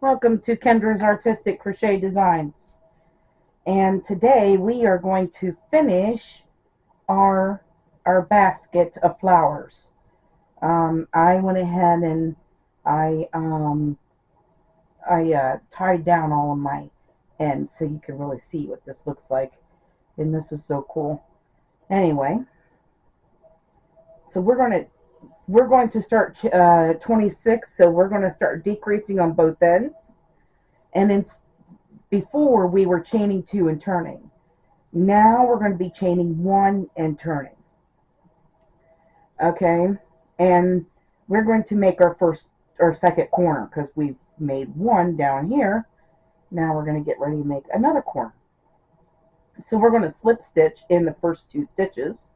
Welcome to Kendra's Artistic Crochet Designs. And today we are going to finish our basket of flowers. I went ahead and I um, I tied down all of my ends so you can really see what this looks like. And this is so cool. Anyway, so we're going to start 26. So we're going to start decreasing on both ends. And then before we were chaining two and turning. Now we're going to be chaining one and turning. Okay, and we're going to make our first or second corner because we've made one down here. Now we're going to get ready to make another corner. So we're going to slip stitch in the first two stitches.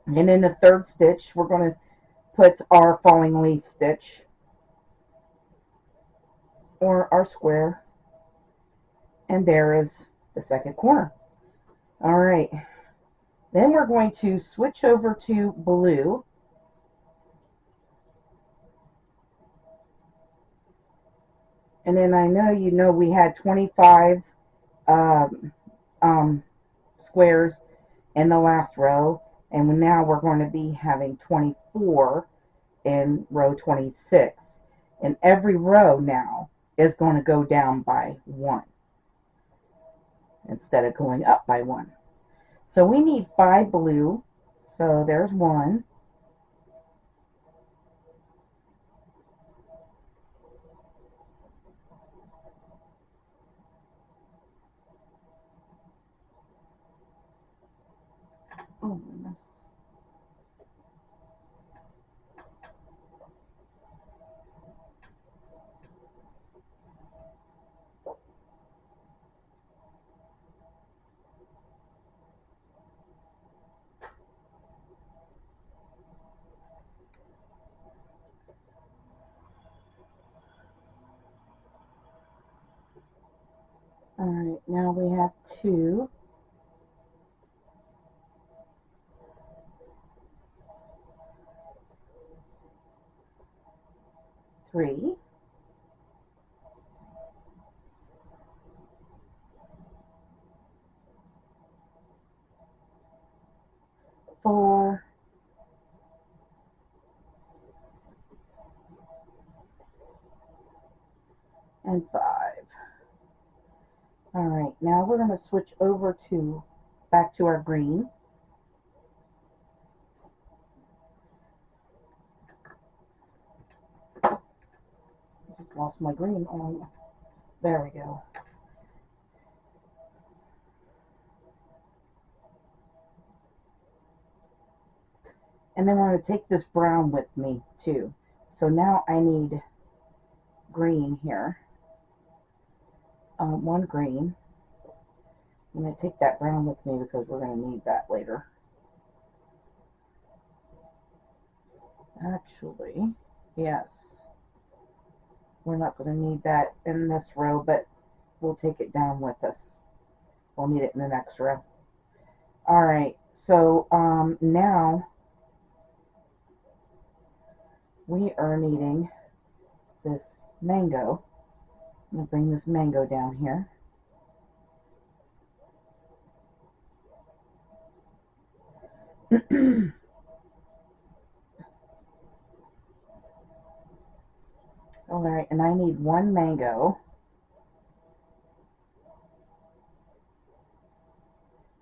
And in the third stitch, we're going to put our falling leaf stitch or our square. And there is the second corner. All right. Then we're going to switch over to blue. And then I know we had 25 um, um, squares in the last row, and now we're going to be having 24 in row 26. And every row now is going to go down by one instead of going up by one. So we need 5 blue. So there's one. Oh, goodness. All right, now we have 2. 3. 4. And 5. All right, now we're going to switch over to back to our green. Just lost my green. Oh, there we go. And then we're going to take this brown with me too. So now I need green here. One green. I'm going to take that brown with me because we're going to need that later. Actually, yes. We're not going to need that in this row, but we'll take it down with us. We'll need it in the next row. All right, so now we are needing this mango. I'm going to bring this mango down here. All right, and I need one mango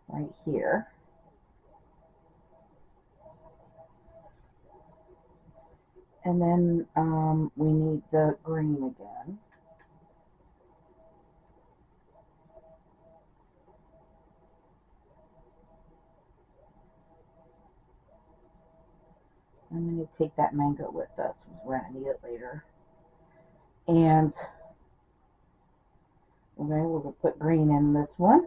right here. And then we need the green again. I'm going to take that mango with us because we're going to need it later. And okay, we're going to put green in this one.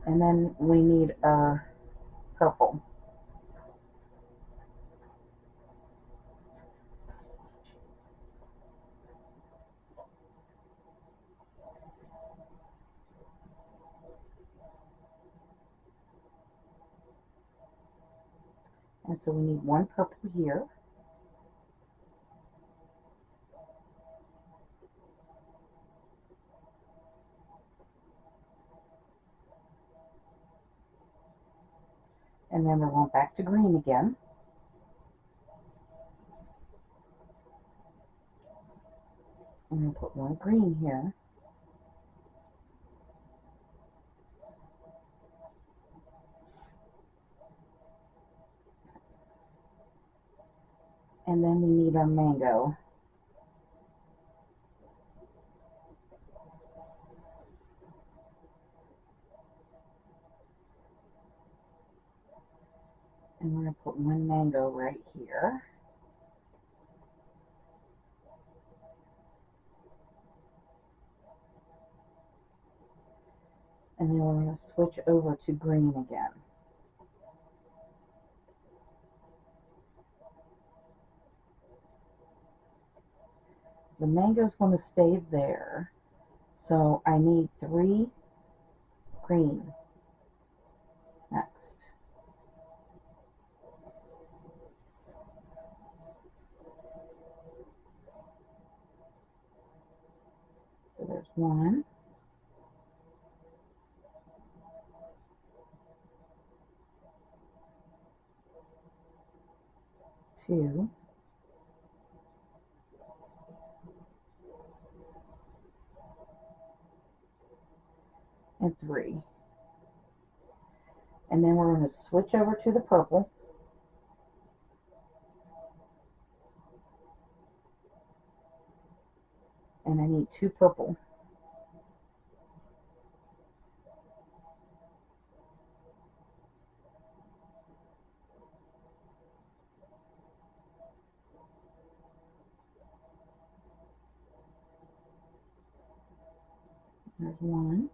And then we need our purple. And so we need one purple here. And then we're going back to green again. I'm going to put one green here. And then we need our mango. And we're going to put one mango right here. And then we're going to switch over to green again. The mango's going to stay there. So I need 3 green next. So there's 1, 2, and 3. And then we're going to switch over to the purple. And I need 2 purple. There's 1,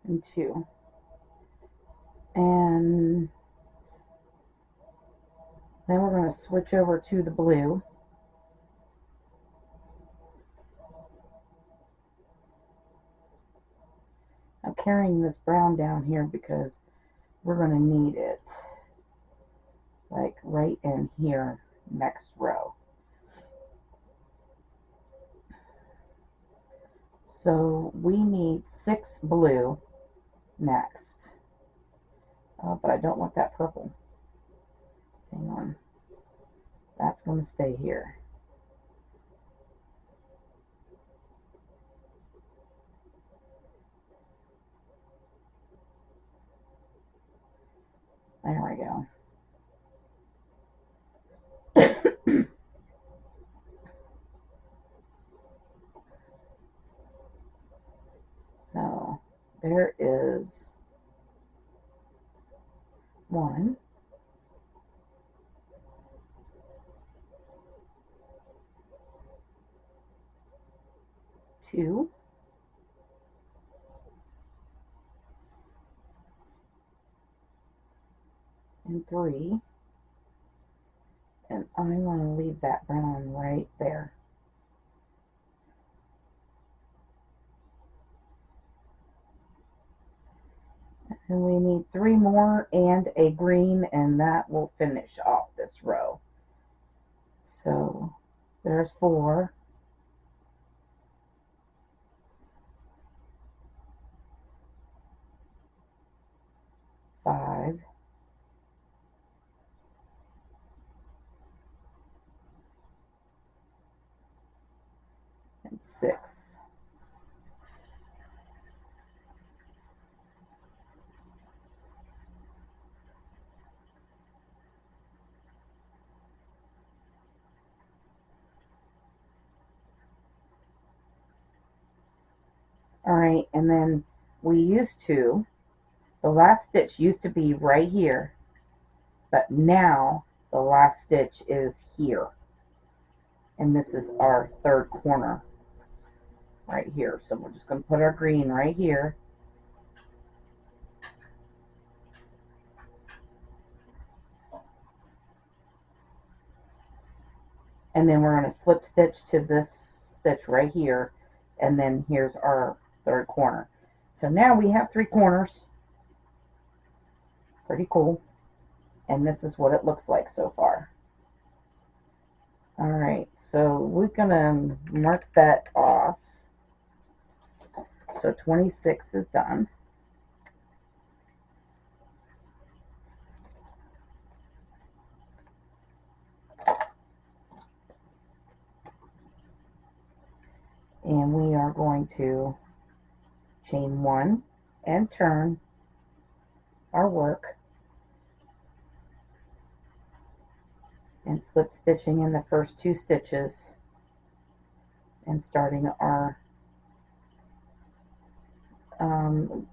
and 2. And then we're going to switch over to the blue. I'm carrying this brown down here because we're going to need it like right in here next row. So we need 6 blue next. But I don't want that purple. Hang on. That's going to stay here. There we go. So there is 1, 2, and 3. And I'm going to leave that brown right there. And we need 3 more and a green, and that will finish off this row. So there's 4. 5. And 6. Alright, and then the last stitch used to be right here, but now the last stitch is here. And this is our 3rd corner right here. So we're just going to put our green right here. And then we're going to slip stitch to this stitch right here. And then here's our third corner. So now we have 3 corners. Pretty cool. And this is what it looks like so far. Alright, so we're going to mark that off. So 26 is done. And we are going to chain 1 and turn our work and slip stitching in the first 2 stitches and starting our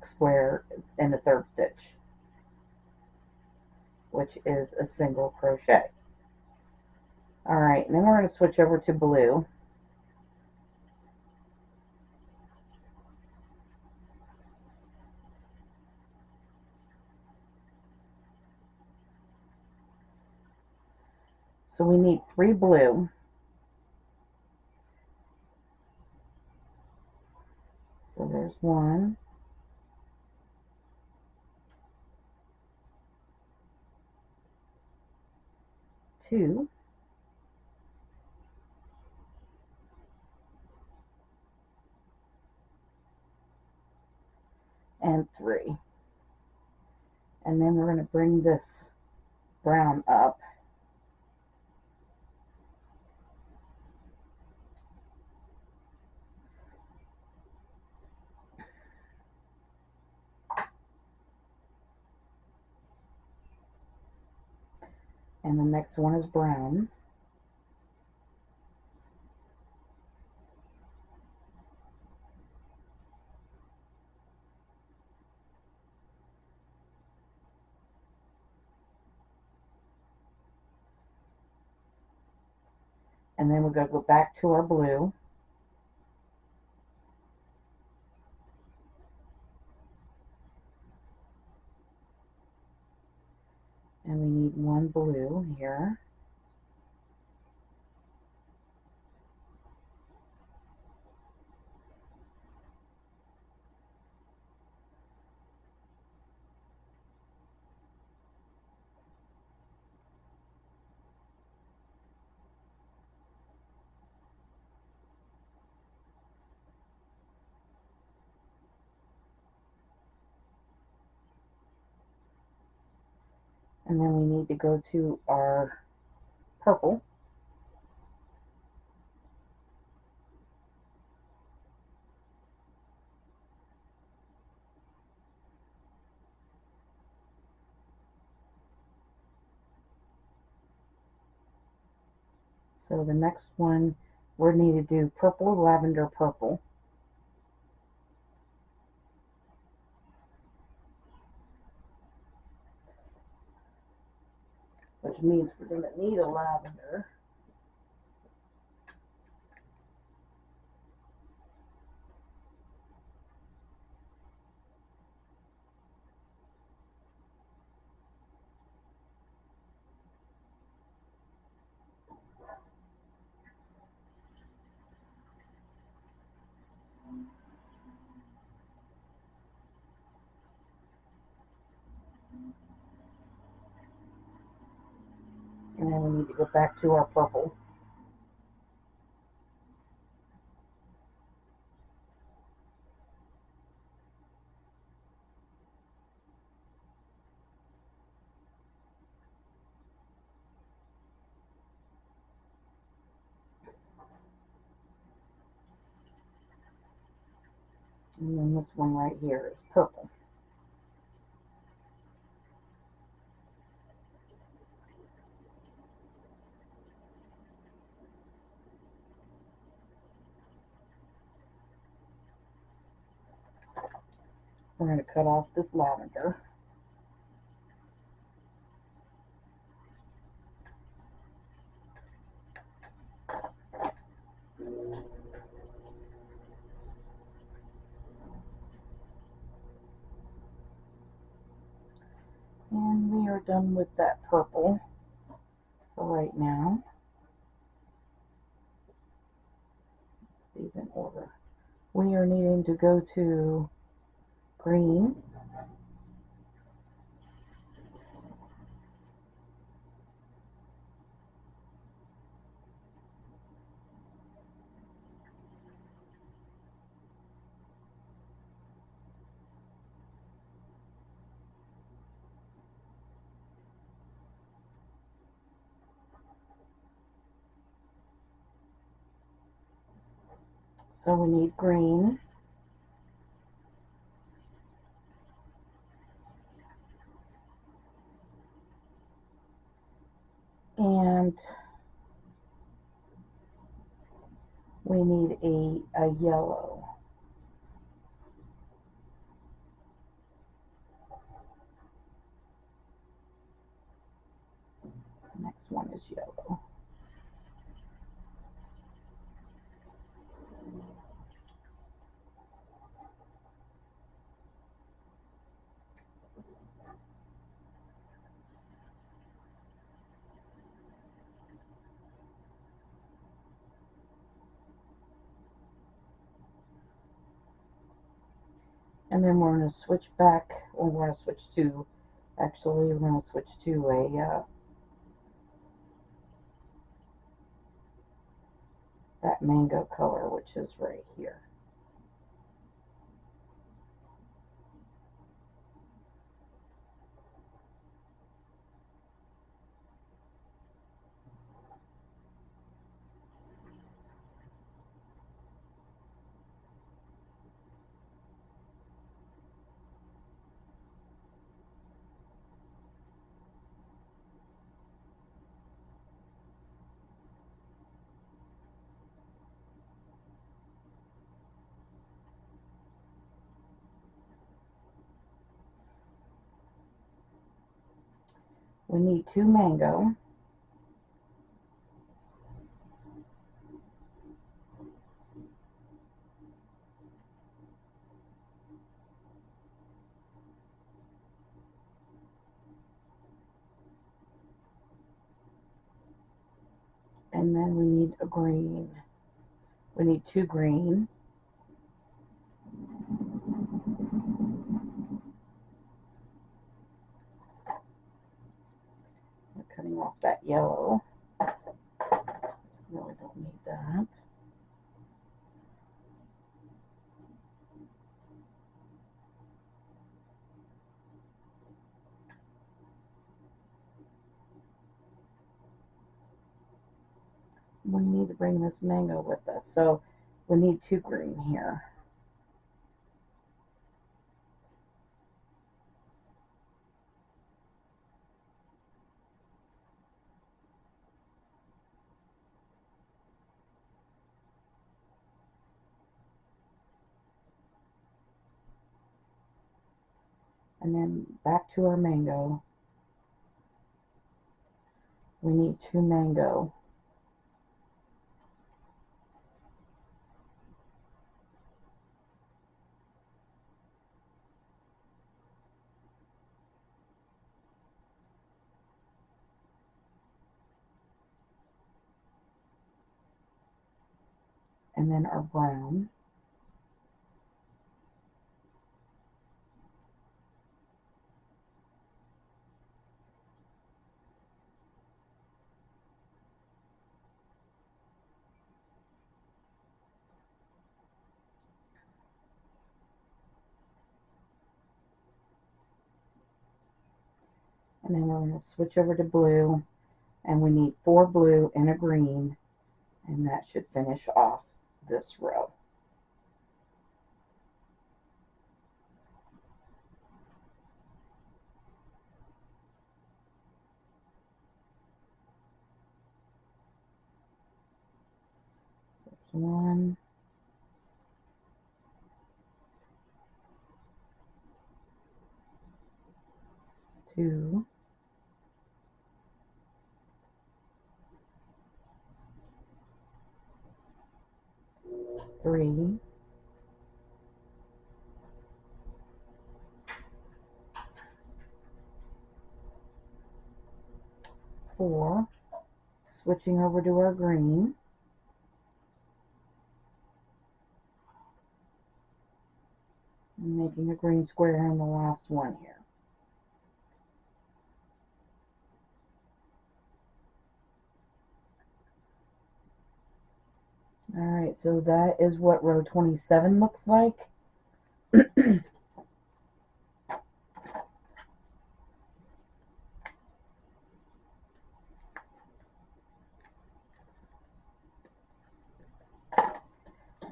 square in the 3rd stitch, which is a single crochet. Alright, and then we're going to switch over to blue. So we need 3 blue. So there's 1, 2, and 3. And then we're going to bring this brown up. And the next one is brown. And then we're going to go back to our blue. And we need 1 blue here. And then we need to go to our purple. So the next one, we need to do purple, lavender, purple. Which means we're going to need a lavender. And then we need to go back to our purple. And then this one right here is purple. We're going to cut off this lavender. And we are done with that purple for right now. These in order. We are needing to go to green. So we need green. And we need a yellow. The next one is yellow. And then we're going to switch back, or we're going to switch to, actually, we're going to switch to that mango color, which is right here. We need 2 mango. And then we need a green. We need 2 green. We're cutting off that yellow. Really don't need that. We need to bring this mango with us, so we need 2 green here. And then back to our mango. We need 2 mango. And then our brown. And then we're going to switch over to blue. And we need 4 blue and a green. And that should finish off this row. There's 1, 2, 3, 4. Switching over to our green. I'm making a green square on the last one here. Alright, so that is what row 27 looks like.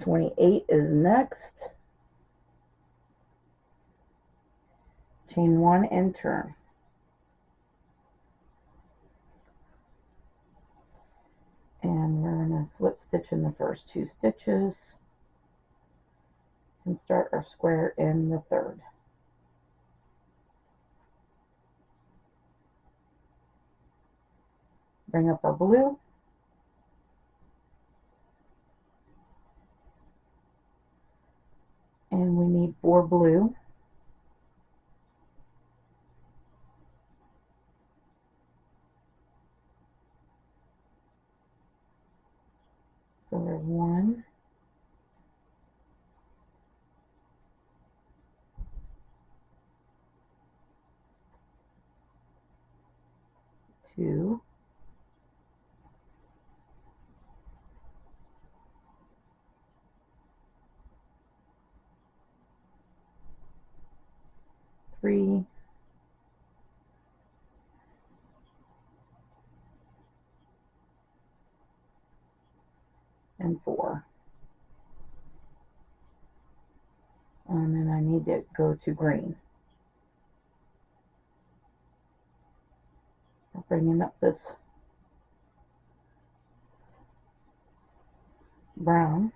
28 is next. Chain 1 and turn. And we're going to slip stitch in the first 2 stitches and start our square in the third. Bring up our blue. And we need 4 blue. So there's 1, 2, 3, and 4. And then I need to go to green. I'm bringing up this brown.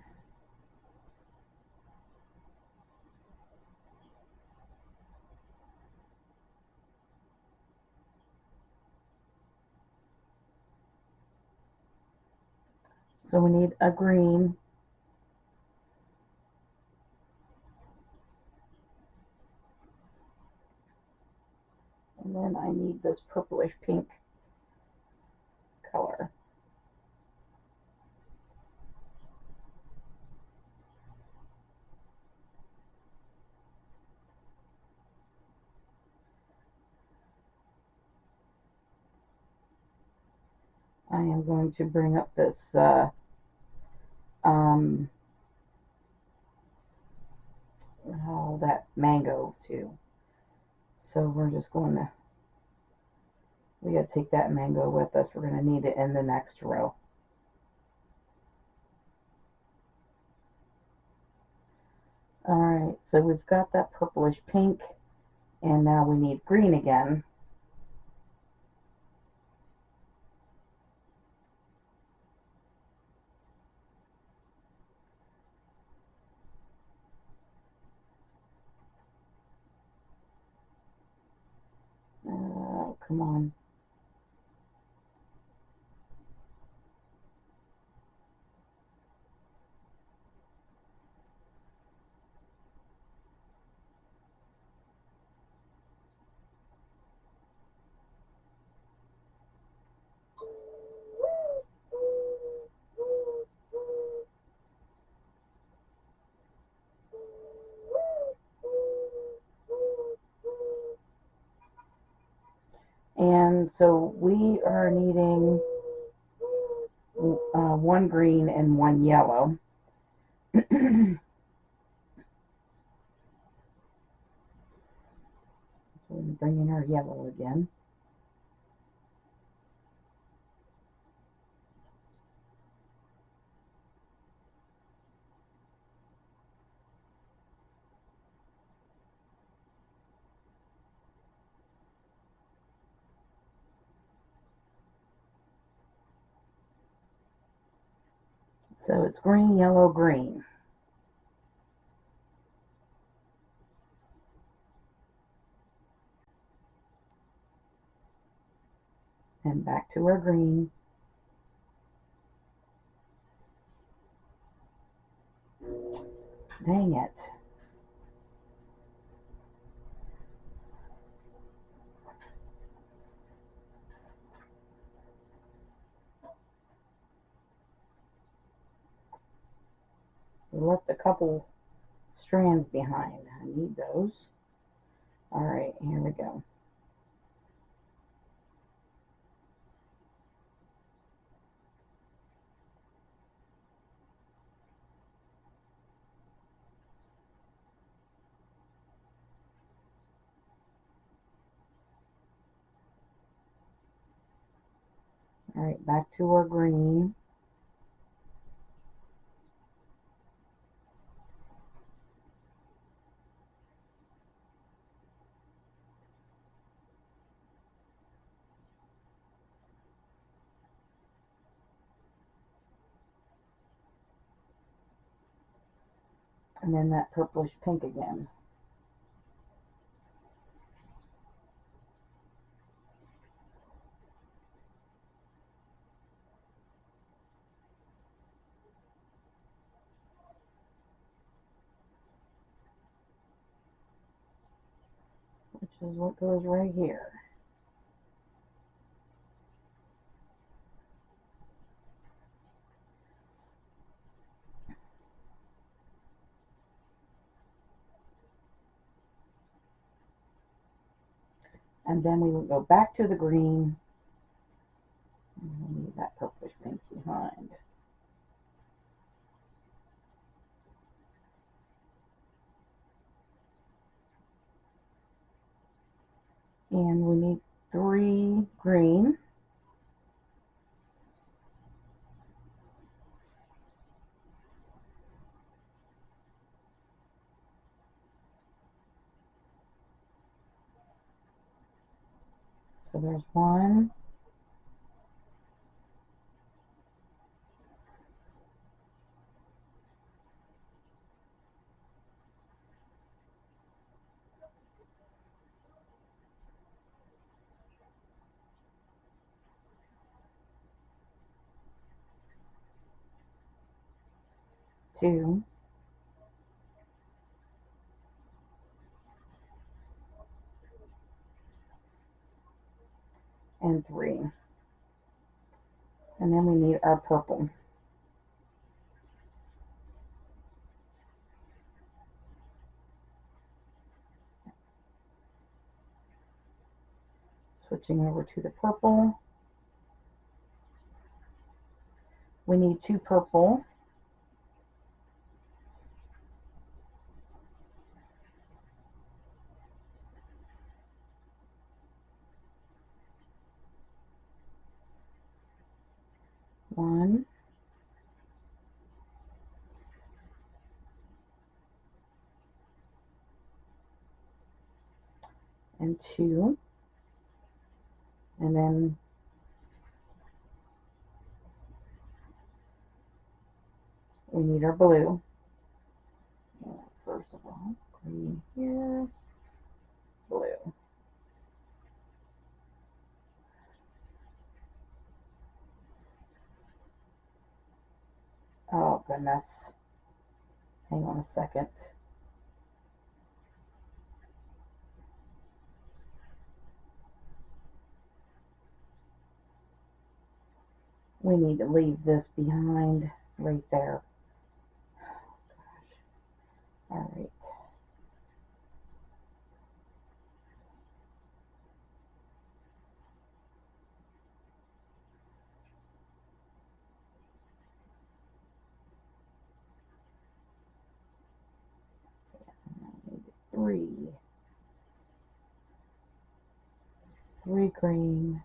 So we need a green. And then I need this purplish pink color. I am going to bring up this that mango too. So we're just going to, we got to take that mango with us. We're going to need it in the next row. Alright, so we've got that purplish pink, and now we need green again. Come on. And so we are needing 1 green and 1 yellow. So we're going to bring in our yellow again. So it's green, yellow, green. And back to our green. Dang it. We left a couple strands behind. I need those. Alright, here we go. Alright, back to our green. And then that purplish pink again. Which is what goes right here. And then we will go back to the green. And we'll leave that purplish pink behind. And we need 3 green. So there's 1. 2. And 3. And then we need our purple. Switching over to the purple. We need 2 purple. One. And 2. And then we need our blue. First of all, green here, blue. Oh goodness. Hang on a second. We need to leave this behind right there. Oh, gosh. All right. Three. 3 green.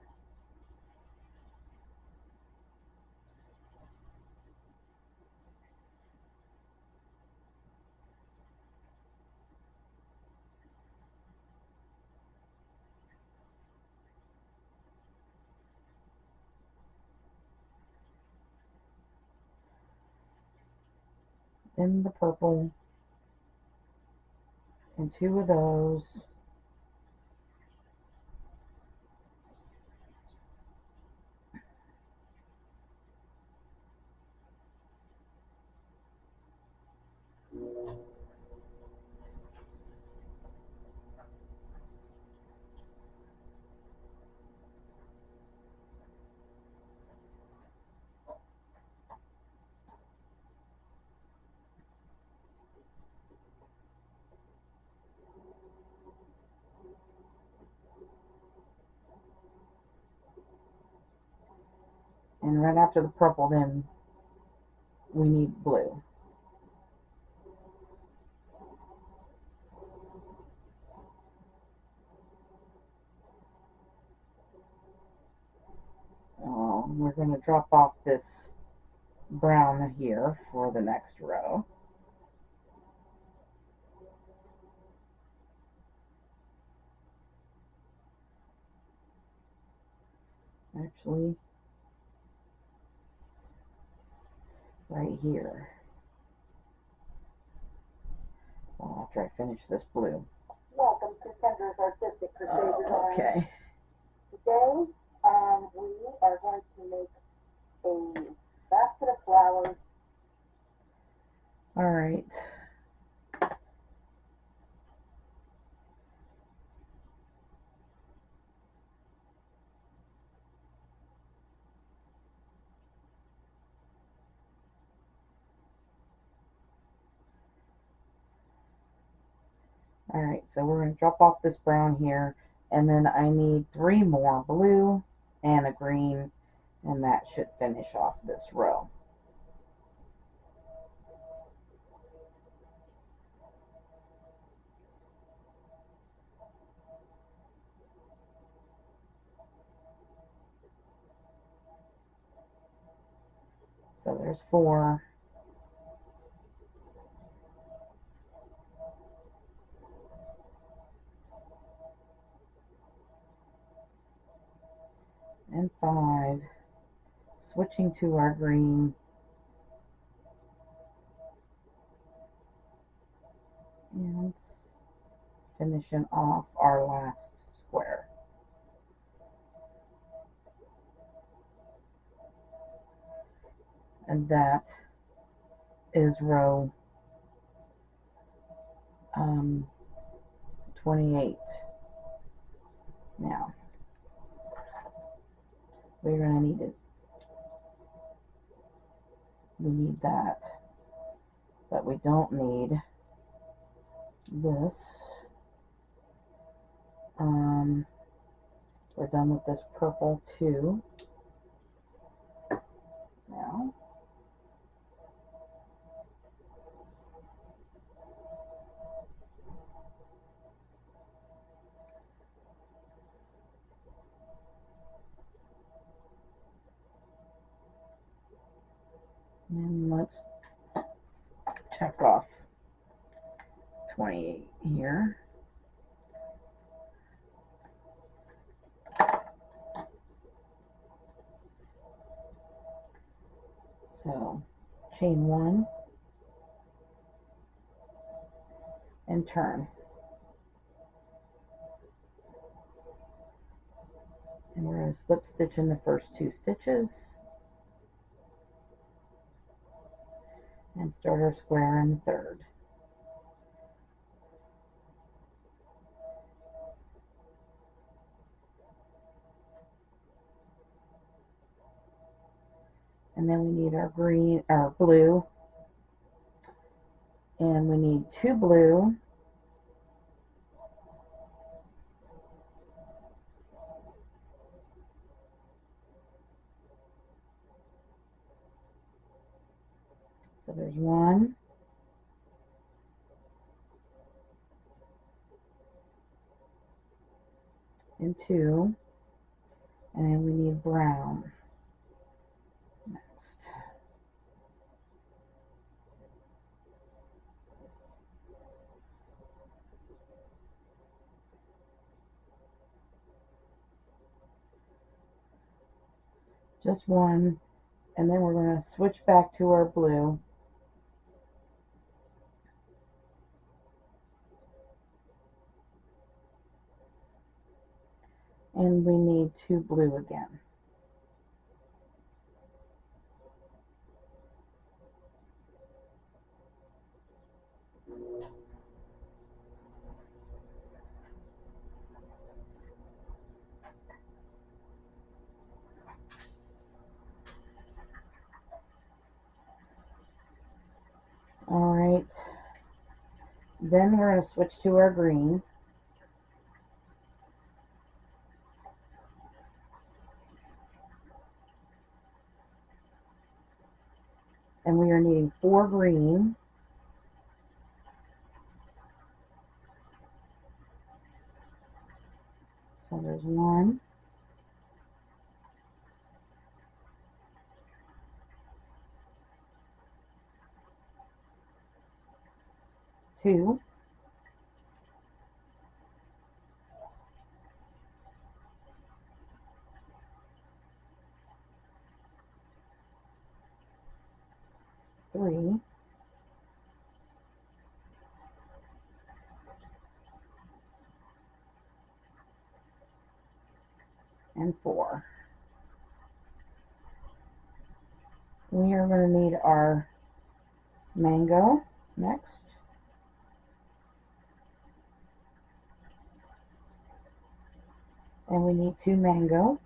Then the purple. And 2 of those. And right after the purple, then we need blue. We're going to drop off this brown here for the next row. Actually, right here. Well, after I finish this blue. Welcome to Kendra's Artistic Crochet Design. Okay. Today, we are going to make a basket of flowers. All right. Alright, so we're going to drop off this brown here, and then I need 3 more blue and a green, and that should finish off this row. So there's 4. And 5. Switching to our green. And finishing off our last square. And that is row 28. Now, we're going to need it. We need that, but we don't need this. We're done with this purple too. Now, and let's check off 28 here. So chain 1 and turn. And we're going to slip stitch in the first 2 stitches and start our square in the third. And then we need our green, our blue, and we need 2 blue, so there's 1, and 2, and then we need brown next. Just 1, and then we're going to switch back to our blue. And we need 2 blue again. Alright, then we're going to switch to our green. And we are needing 4 green. So there's 1, 2, 3, and 4. We are going to need our mango next. And we need 2 mango.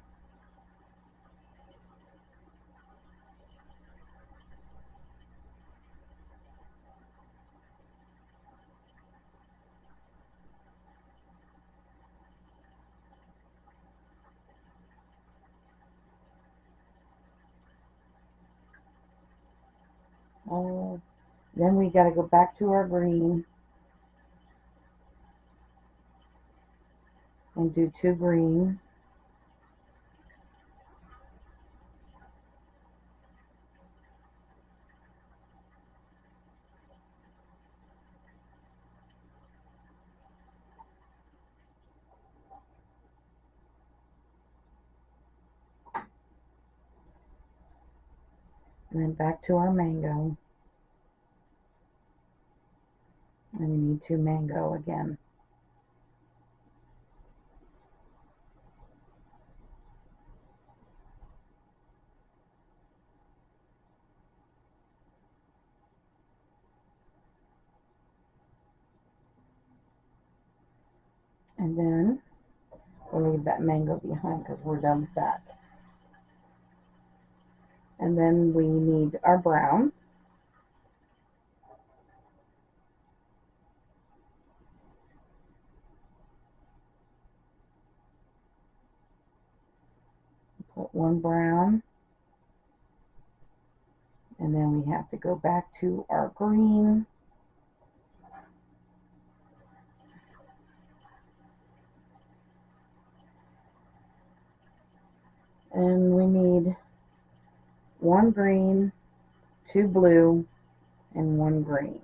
Then we got to go back to our green and do 2 green. And then back to our mango. And we need 2 mango again. And then we'll leave that mango behind because we're done with that. And then we need our brown. Put 1 brown. And then we have to go back to our green. And we need 1 green, 2 blue, and 1 green.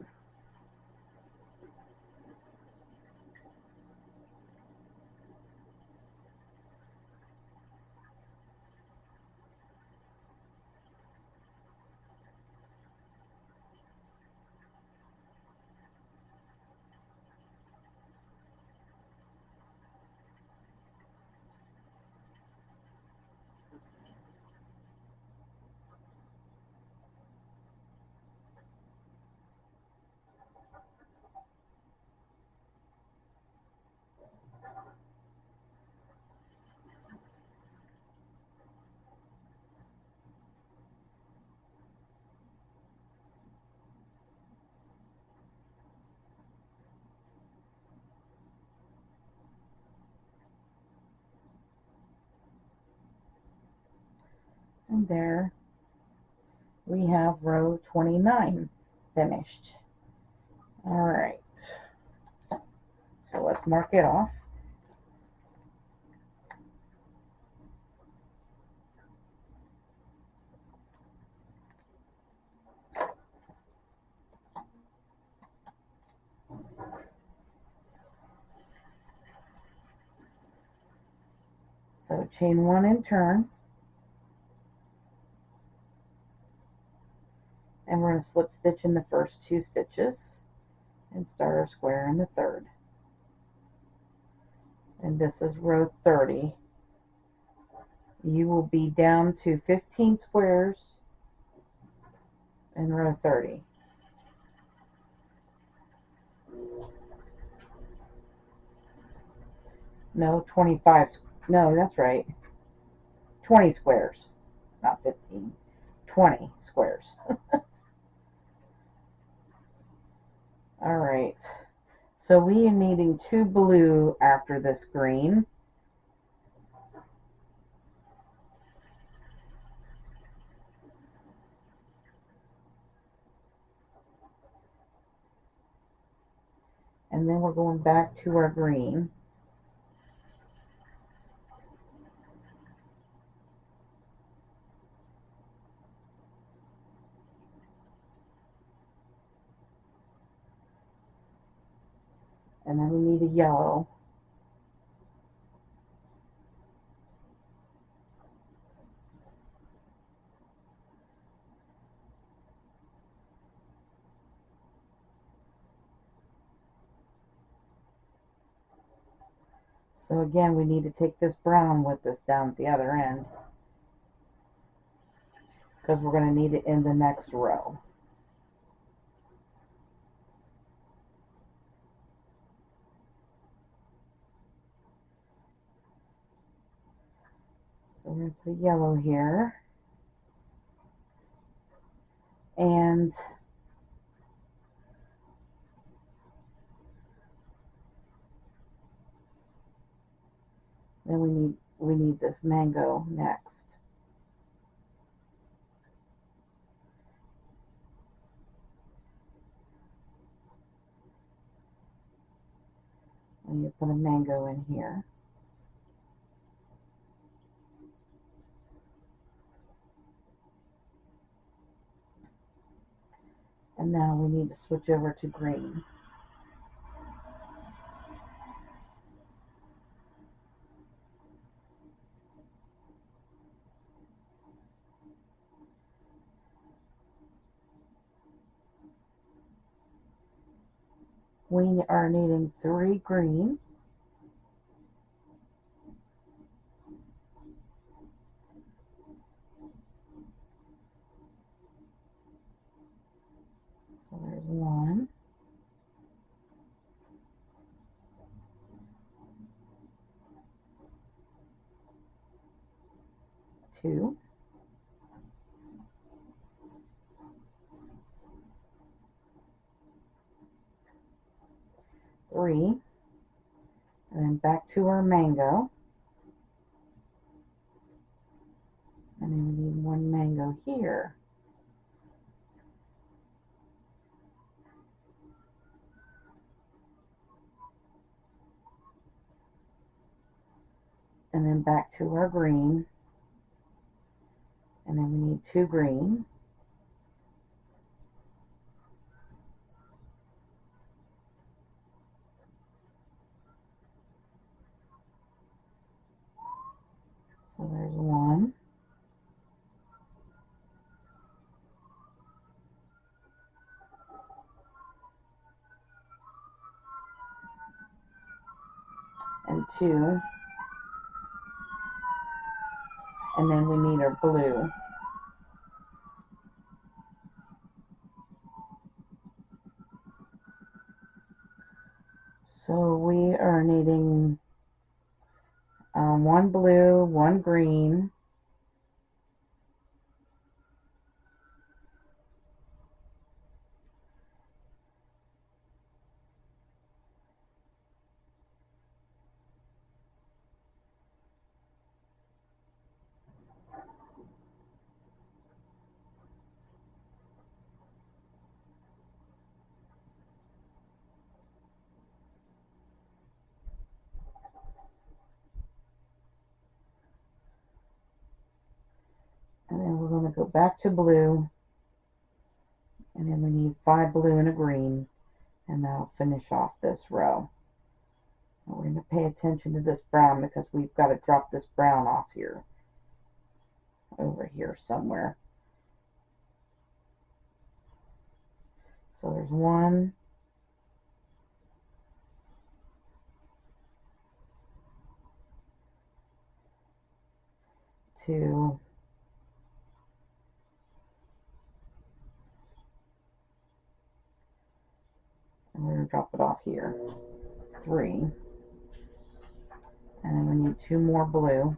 And there we have row 29 finished. All right, so let's mark it off. So chain 1 and turn, and we're going to slip stitch in the first 2 stitches and start our square in the 3rd. And this is row 30. You will be down to 15 squares in row 30. No, 25. No, that's right. 20 squares, not 15. 20 squares. All right. So we are needing 2 blue after this green. And then we're going back to our green. And then we need a yellow. So again, we need to take this brown with us down at the other end, because we're going to need it in the next row. So we're going to put yellow here. And then we need this mango next. And you put a mango in here. And now we need to switch over to green. We are needing 3 green. So there's 1, 2, 3, and then back to our mango. And then we need 1 mango here. And then back to our green. And then we need 2 green. So there's 1. And 2. And then we need our blue. So we are needing 1 blue, 1 green, and then we're going to go back to blue, and then we need 5 blue and a green, and that'll finish off this row. And we're going to pay attention to this brown because we've got to drop this brown off here, over here somewhere. So there's 1, 2, and we're going to drop it off here, 3, and then we need 2 more blue,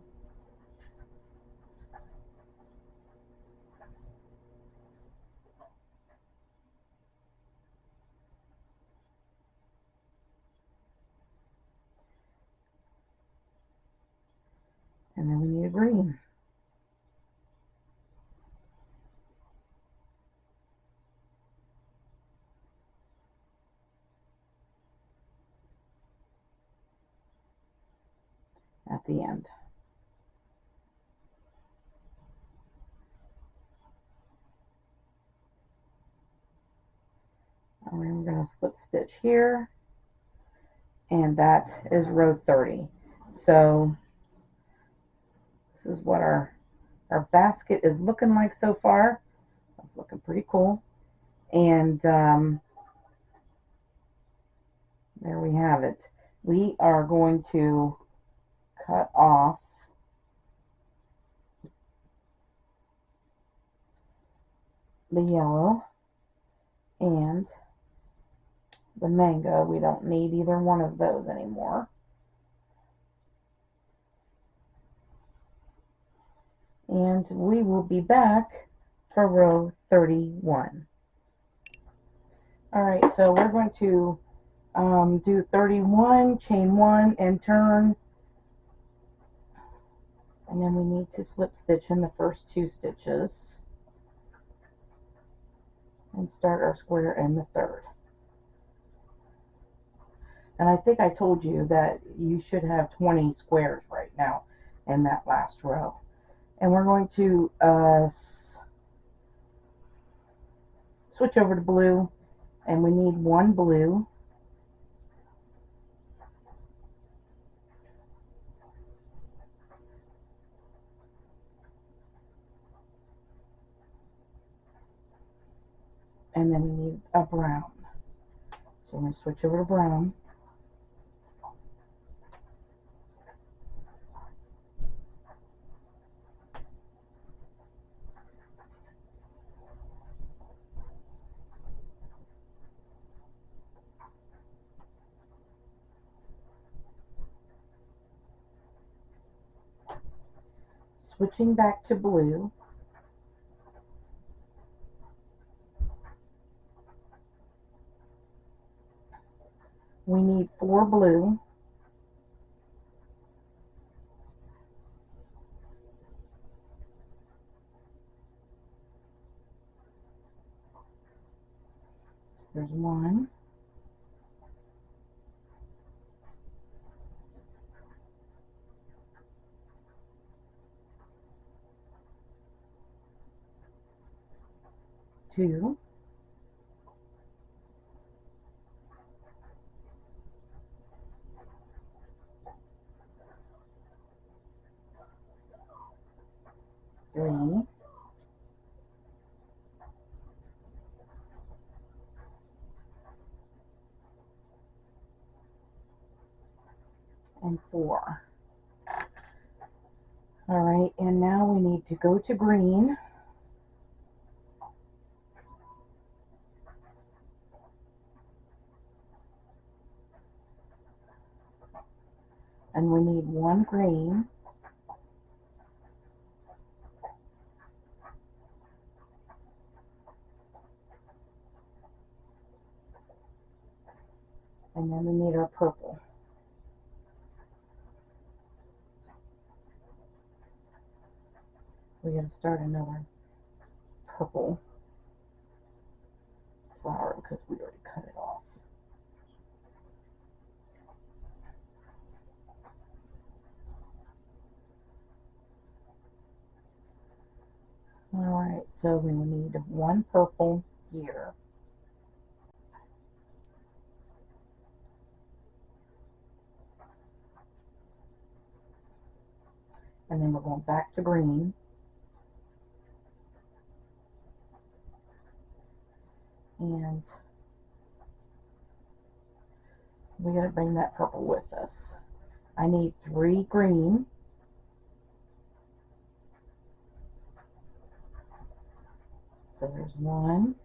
and then we need a green. at the end. And we're going to slip stitch here, and that is row 30. So this is what our basket is looking like so far. It's looking pretty cool. And there we have it. We are going to cut off the yellow and the mango. We don't need either one of those anymore. And we will be back for row 31. All right, so we're going to do 31, chain 1 and turn, and then we need to slip stitch in the first 2 stitches and start our square in the third. And I think I told you that you should have 20 squares right now in that last row. And we're going to switch over to blue, and we need 1 blue. And then we need a brown. So I'm going to switch over to brown. Switching back to blue. We need 4 blue. So there's 1. 2. 3. And 4. All right, and now we need to go to green. And we need 1 green. And then we need our purple. We gotta start another purple flower because we already cut it off. All right, so we need 1 purple here. And then we're going back to green. And we gotta bring that purple with us. I need 3 green. So there's 1.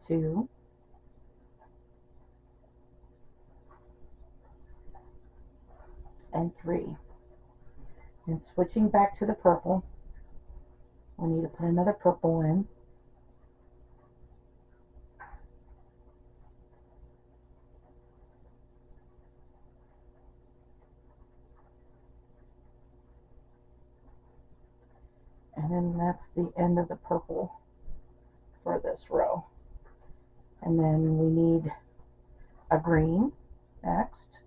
2. And 3. And switching back to the purple, we need to put another purple in. And then that's the end of the purple for this row. And then we need a green next.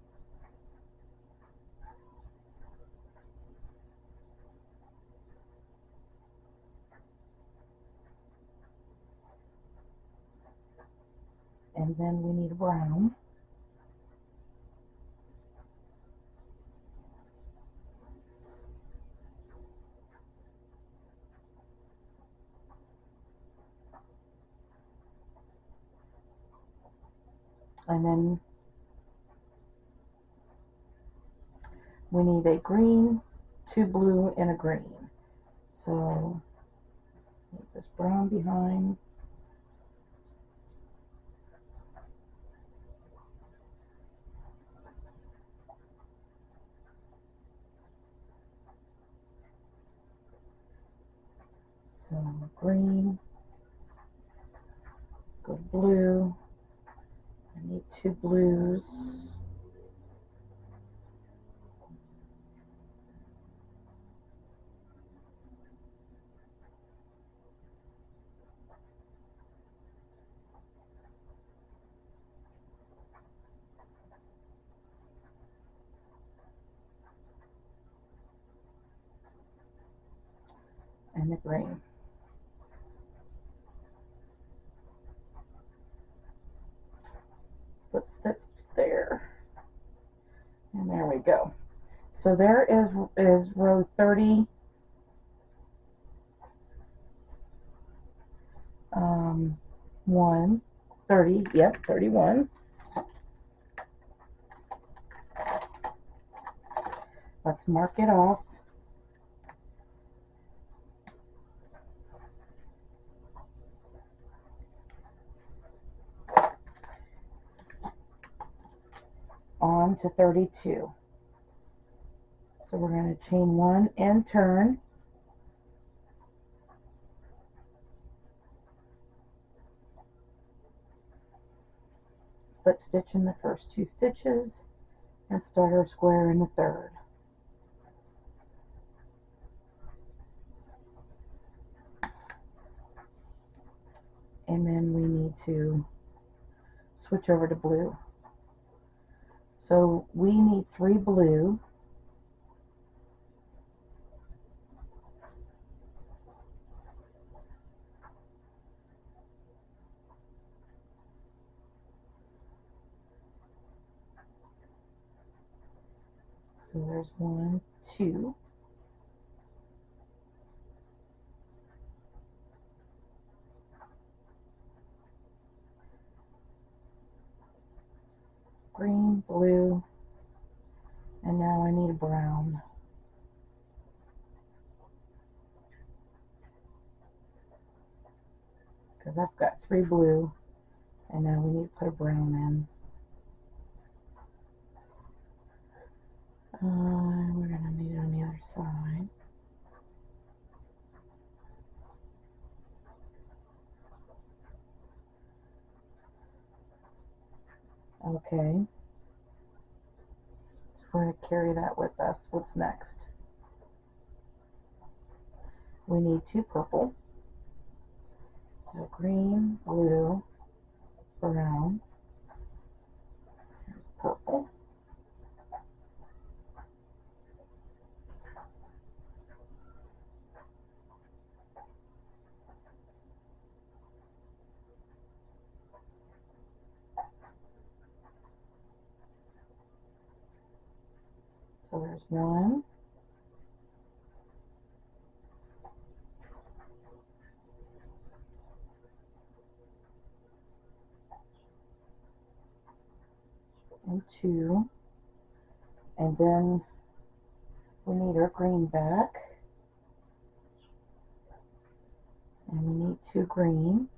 And then we need a brown. And then we need a green, 2 blue, and a green. So leave this brown behind. So green, go to blue. I need 2 blues. And the green. Slip stitch there. And there we go. So there is row 30. 1, 30, yep, 31. Let's mark it off. On to 32. So we're going to chain 1 and turn. Slip stitch in the first 2 stitches and start our square in the third. And then we need to switch over to blue. So we need 3 blue. So there's 1, 2. Green, blue, and now I need a brown. Because I've got 3 blue, and now we need to put a brown in. We're going to need it on the other side. Okay. So we're going to carry that with us. What's next? We need 2 purple. So green, blue, brown, purple. So there's 1, 2, and then we need our green back, and we need 2 green.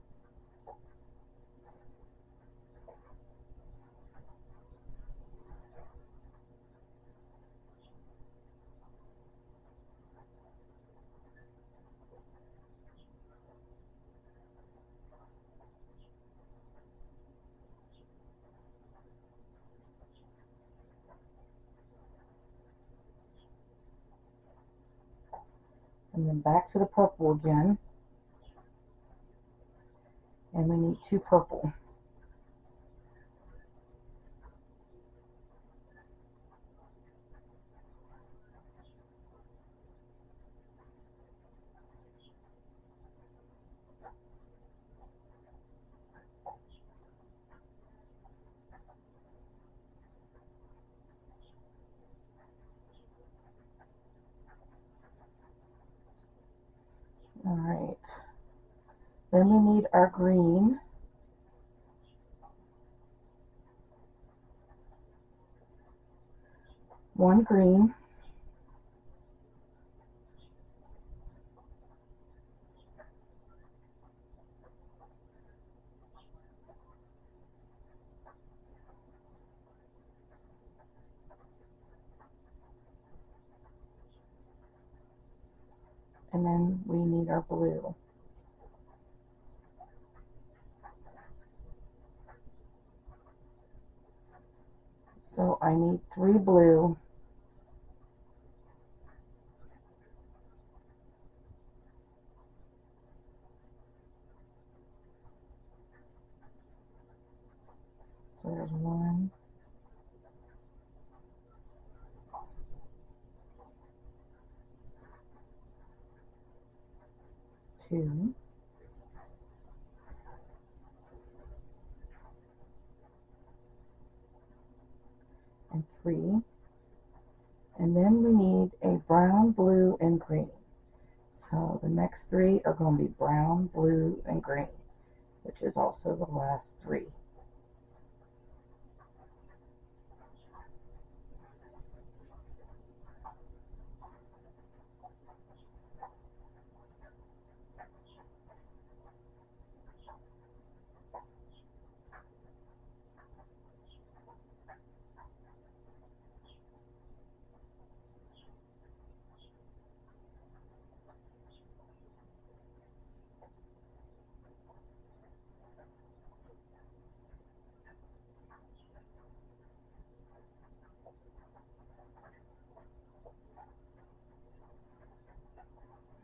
And then back to the purple again. And we need 2 purple. Alright. Then we need our green. One green. And then we need our blue. So I need 3 blue. So there's 1, 2, and 3. And then we need a brown, blue, and green. So the next 3 are going to be brown, blue, and green, which is also the last 3.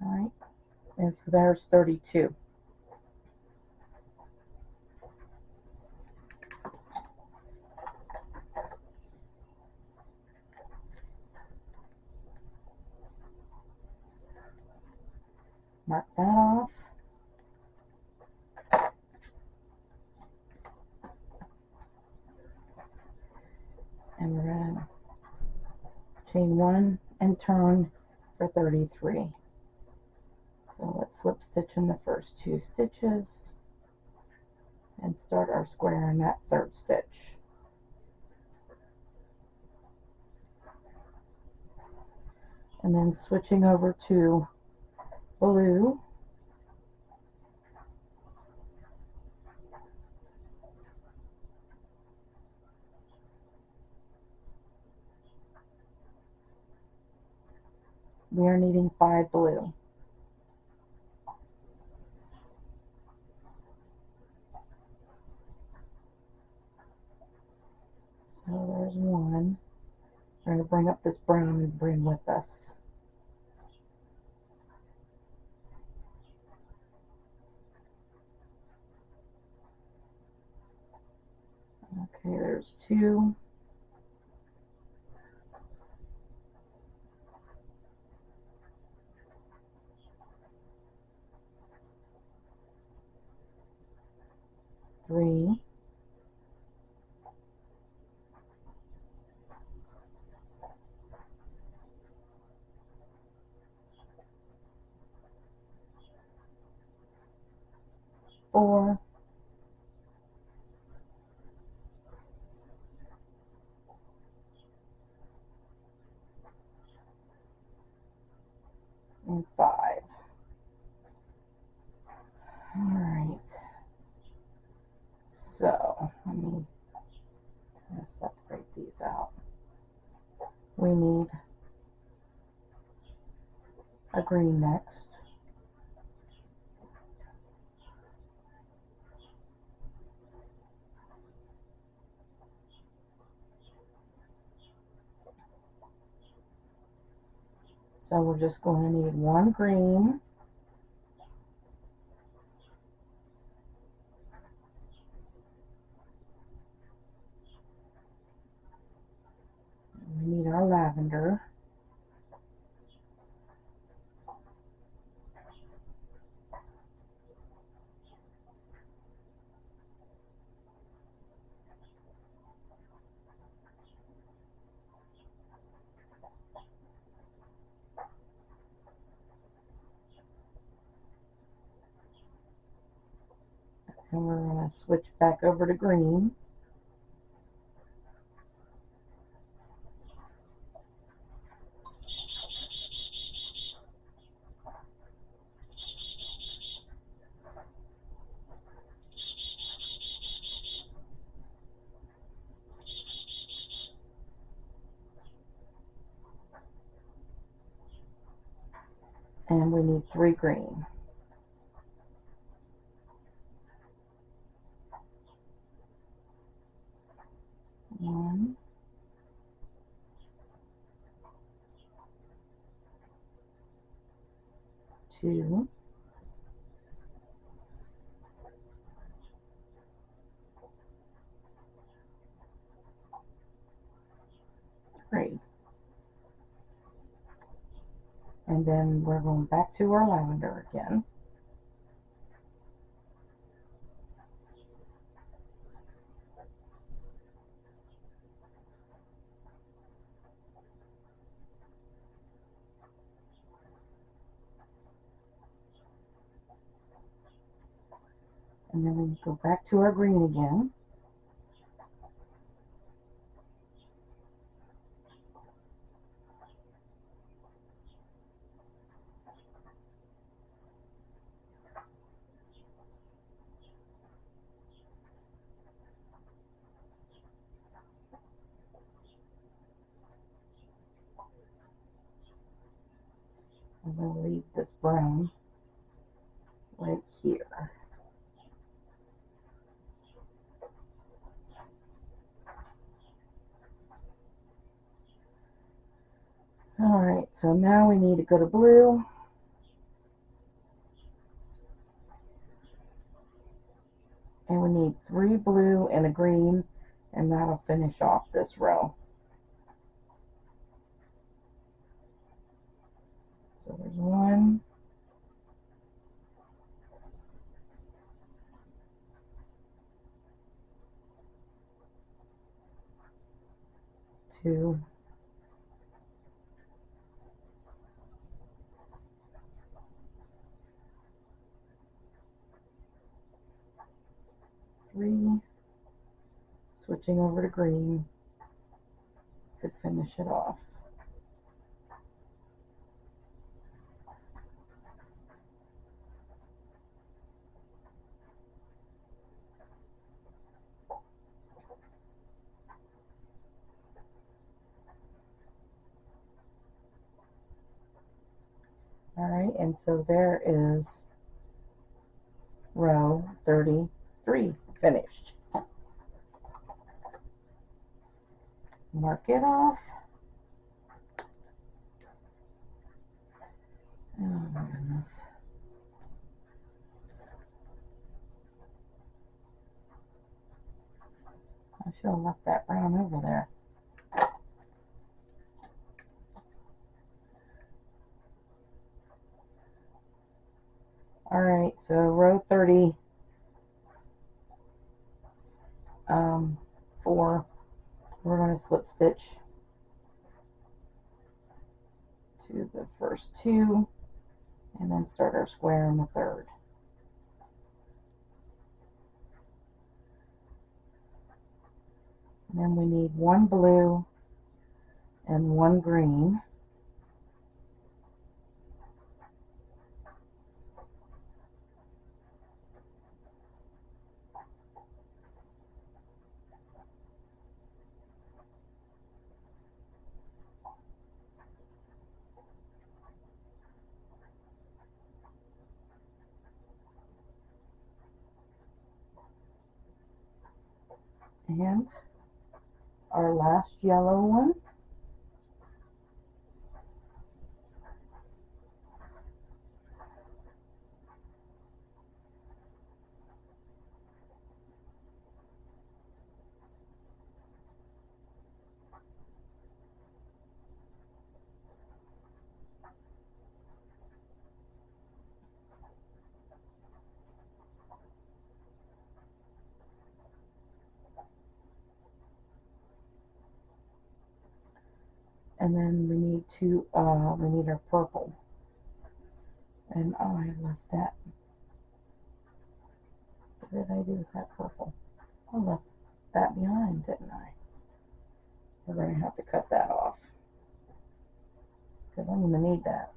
Alright, and so there's 32. Mark that off. And we're going to chain 1 and turn for 33. So let's slip stitch in the first 2 stitches and start our square in that 3rd stitch. And then switching over to blue, we are needing 5 blue. So there's 1. We're going to bring up this brown and bring with us. Okay, there's 2. Three, 4, and 5. Alright, so let me separate these out. We need a green next. So we're just going to need one green, we need our lavender, and we're going to switch back over to green. And we need 3 green. 1, 2, 3. And then we're going back to our lavender again. And then we go back to our green again. I'm going to leave this brown right here. Alright, so now we need to go to blue. And we need 3 blue and a green, and that'll finish off this row. So there's 1, 2, 3, switching over to green to finish it off. Alright, and so there is row 33 finished. Mark it off. Oh my goodness. I should have left that brown over there. Alright, so row 34, we're going to slip stitch to the first 2 and then start our square in the 3rd. And then we need 1 blue and 1 green. And our last yellow one. And then we need our purple. And I left that. What did I do with that purple? I left that behind, didn't I? We're going to have to cut that off because I'm going to need that.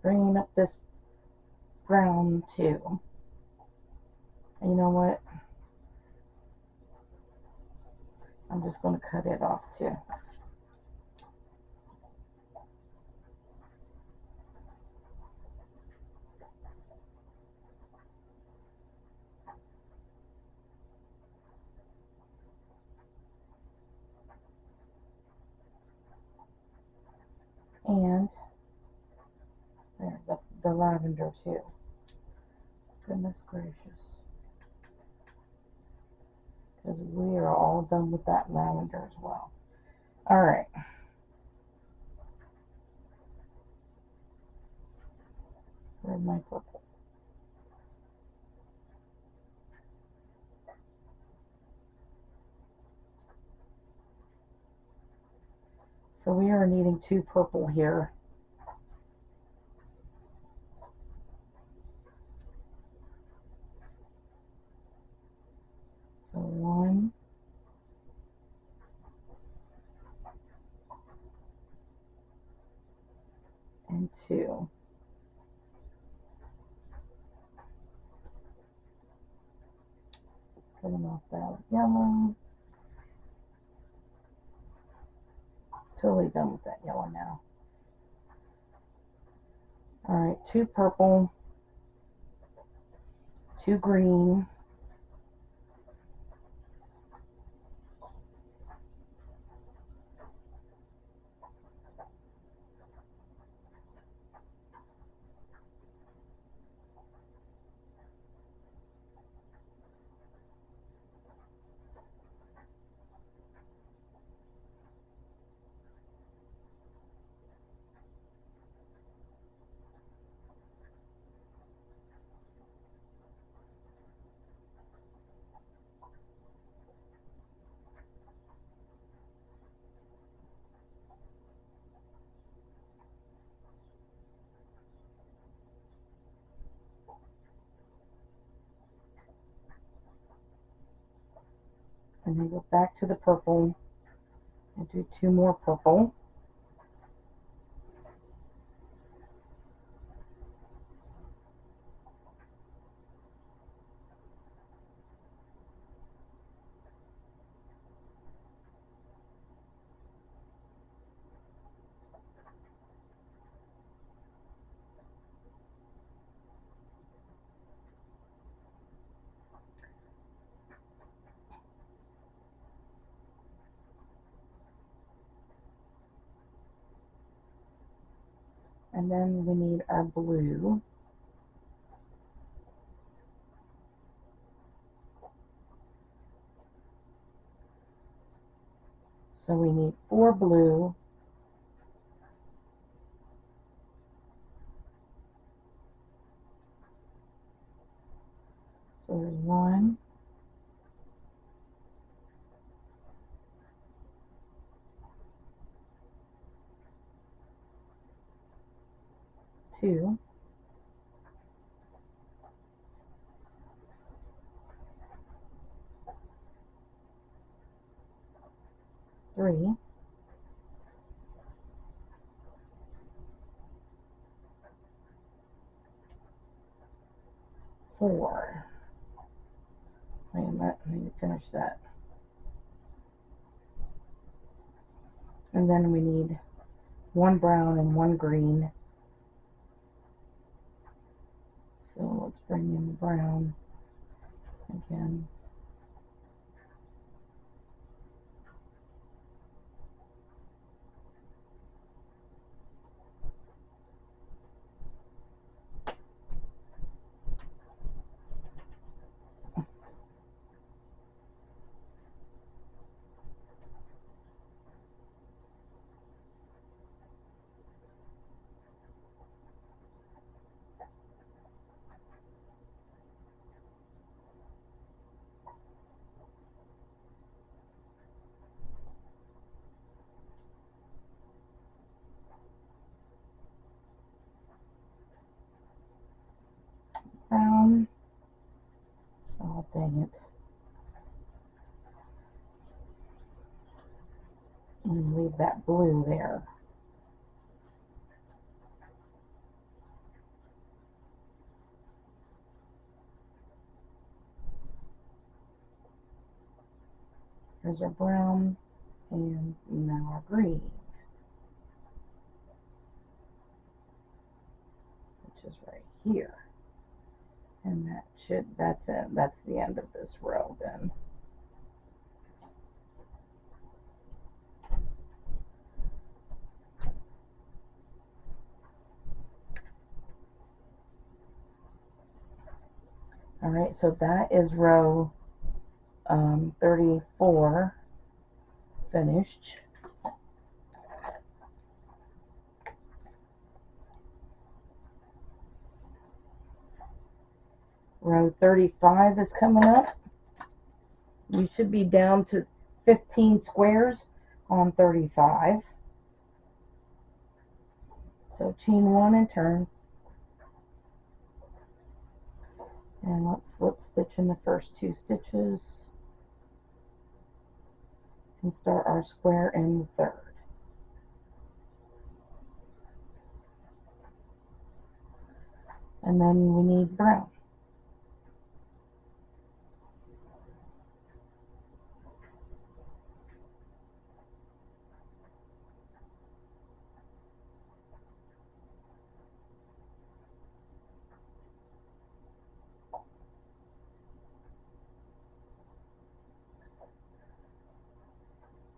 Bringing up this brown too. And you know what? I'm just going to cut it off too. And there, the lavender too. Goodness gracious. Because we are all done with that lavender as well. Alright. Where's my purple? So we are needing 2 purple here. So 1 and 2. Cutting off that yellow. Totally done with that yellow now. Alright, 2 purple, 2 green, and then go back to the purple and do 2 more purple. And then we need our blue. So we need 4 blue, so there's 1, 2, 3, 4. Wait a minute, I need to finish that. And then we need 1 brown and 1 green. So let's bring in brown again. leave that blue there. Here's our brown, and now our green, which is right here. And that's it. That's the end of this row then. All right, so that is row 34 finished. Row 35 is coming up. You should be down to 15 squares on 35. So chain 1 and turn. And let's slip stitch in the first 2 stitches and start our square in the third. And then we need brown.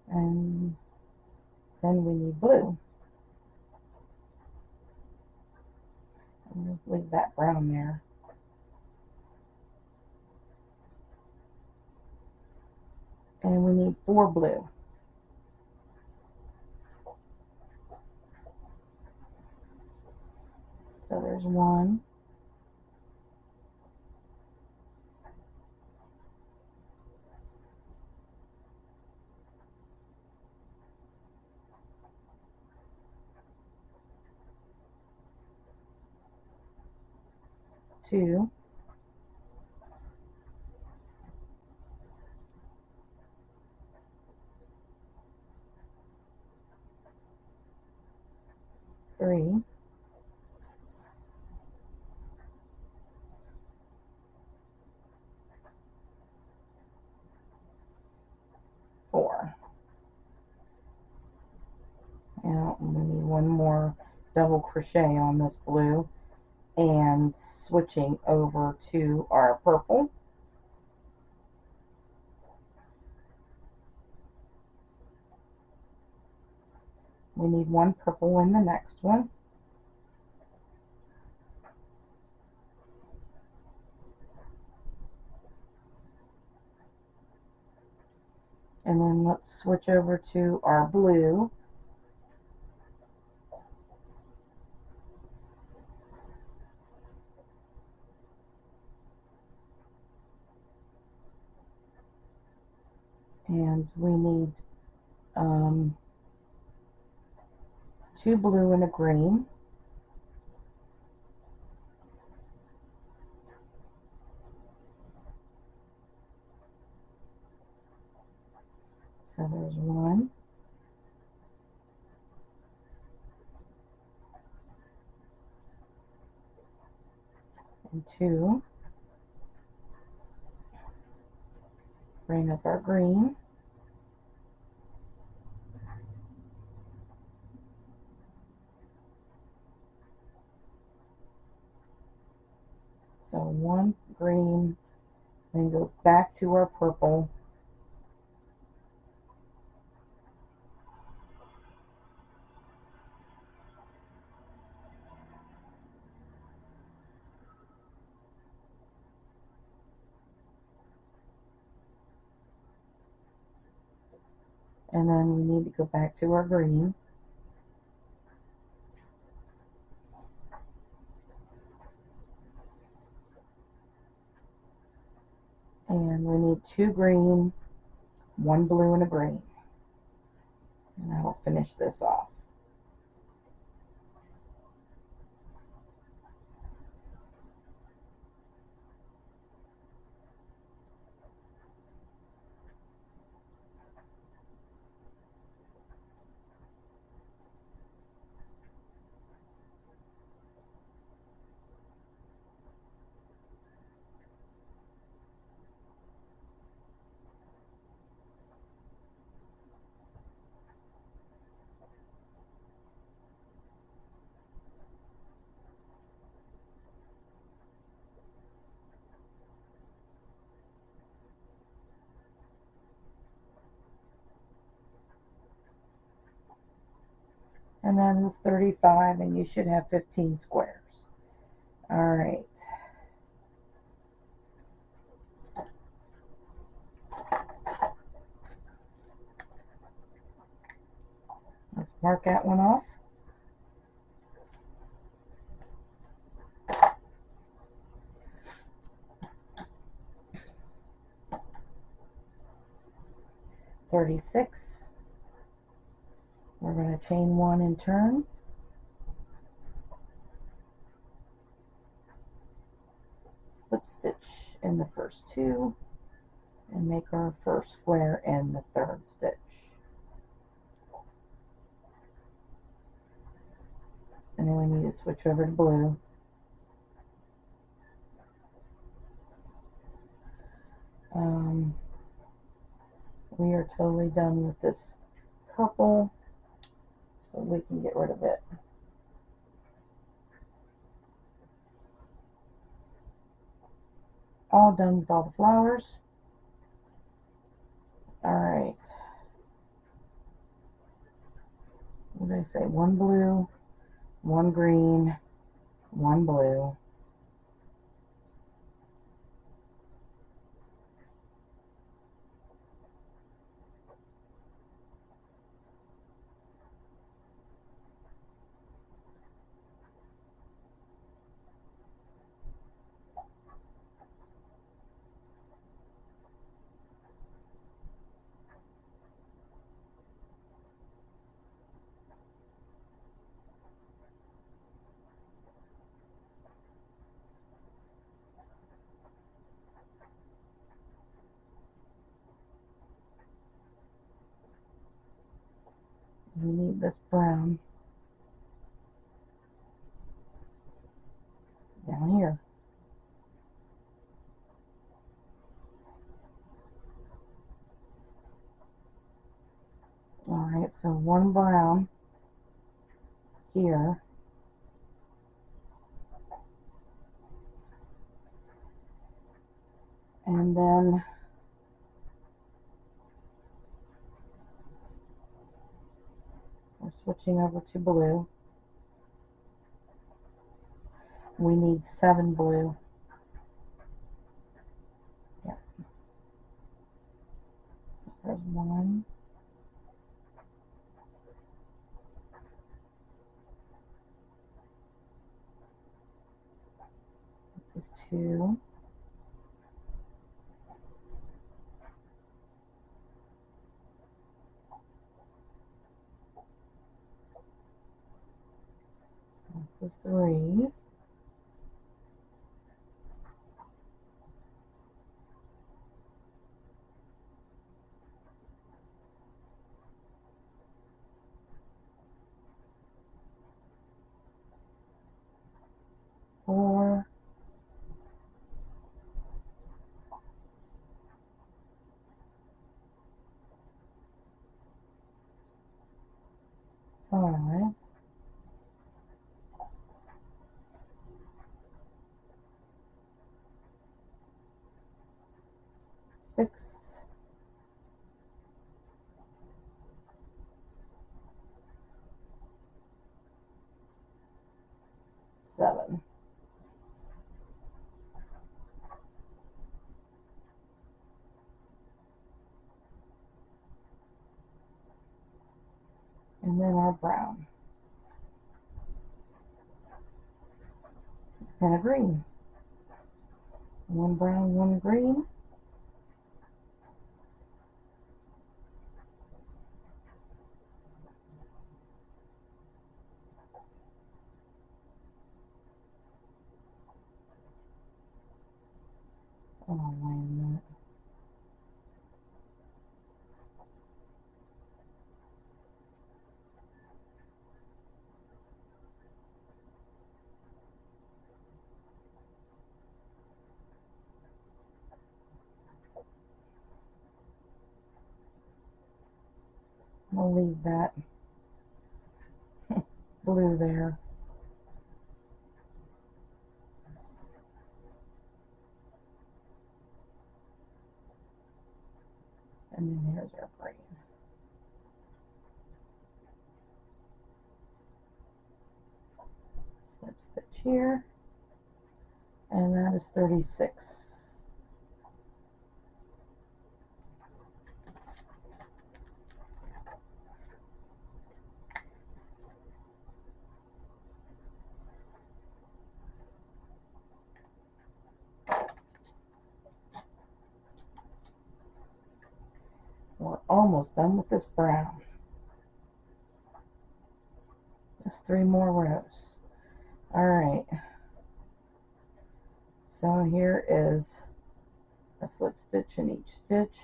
And then we need blue. And just leave that brown there. And we need 4 blue. So there's 1, 2, 3, 4. Now we need 1 more double crochet on this blue, and switching over to our purple. We need 1 purple in the next one. And then let's switch over to our blue. And we need 2 blue and a green. So there's 1, and 2. Bring up our green. So 1 green, then go back to our purple. And then we need to go back to our green. And we need 2 green, 1 blue, and a green. And I will finish this off. and that is 35, and you should have 15 squares. All right. Let's mark that one off. $36. We're going to chain 1 and turn. Slip stitch in the first 2 and make our first square in the 3rd stitch. And then we need to switch over to blue. We are totally done with this purple, so we can get rid of it. All done with all the flowers. Alright. What did I say? 1 blue, 1 green, 1 blue. We need this brown down here. Alright, so 1 brown here. And then we're switching over to blue. We need 7 blue. Yep. So there's 1. This is 2. This is 3. 4. 5. 6. 7. And then our brown. And a green. 1 brown, 1 green. Oh, wait a minute. I'll leave that blue there. And then here's our green. slip stitch here, and that is 36. We're almost done with this brown. Just 3 more rows. Alright, so here is a slip stitch in each stitch,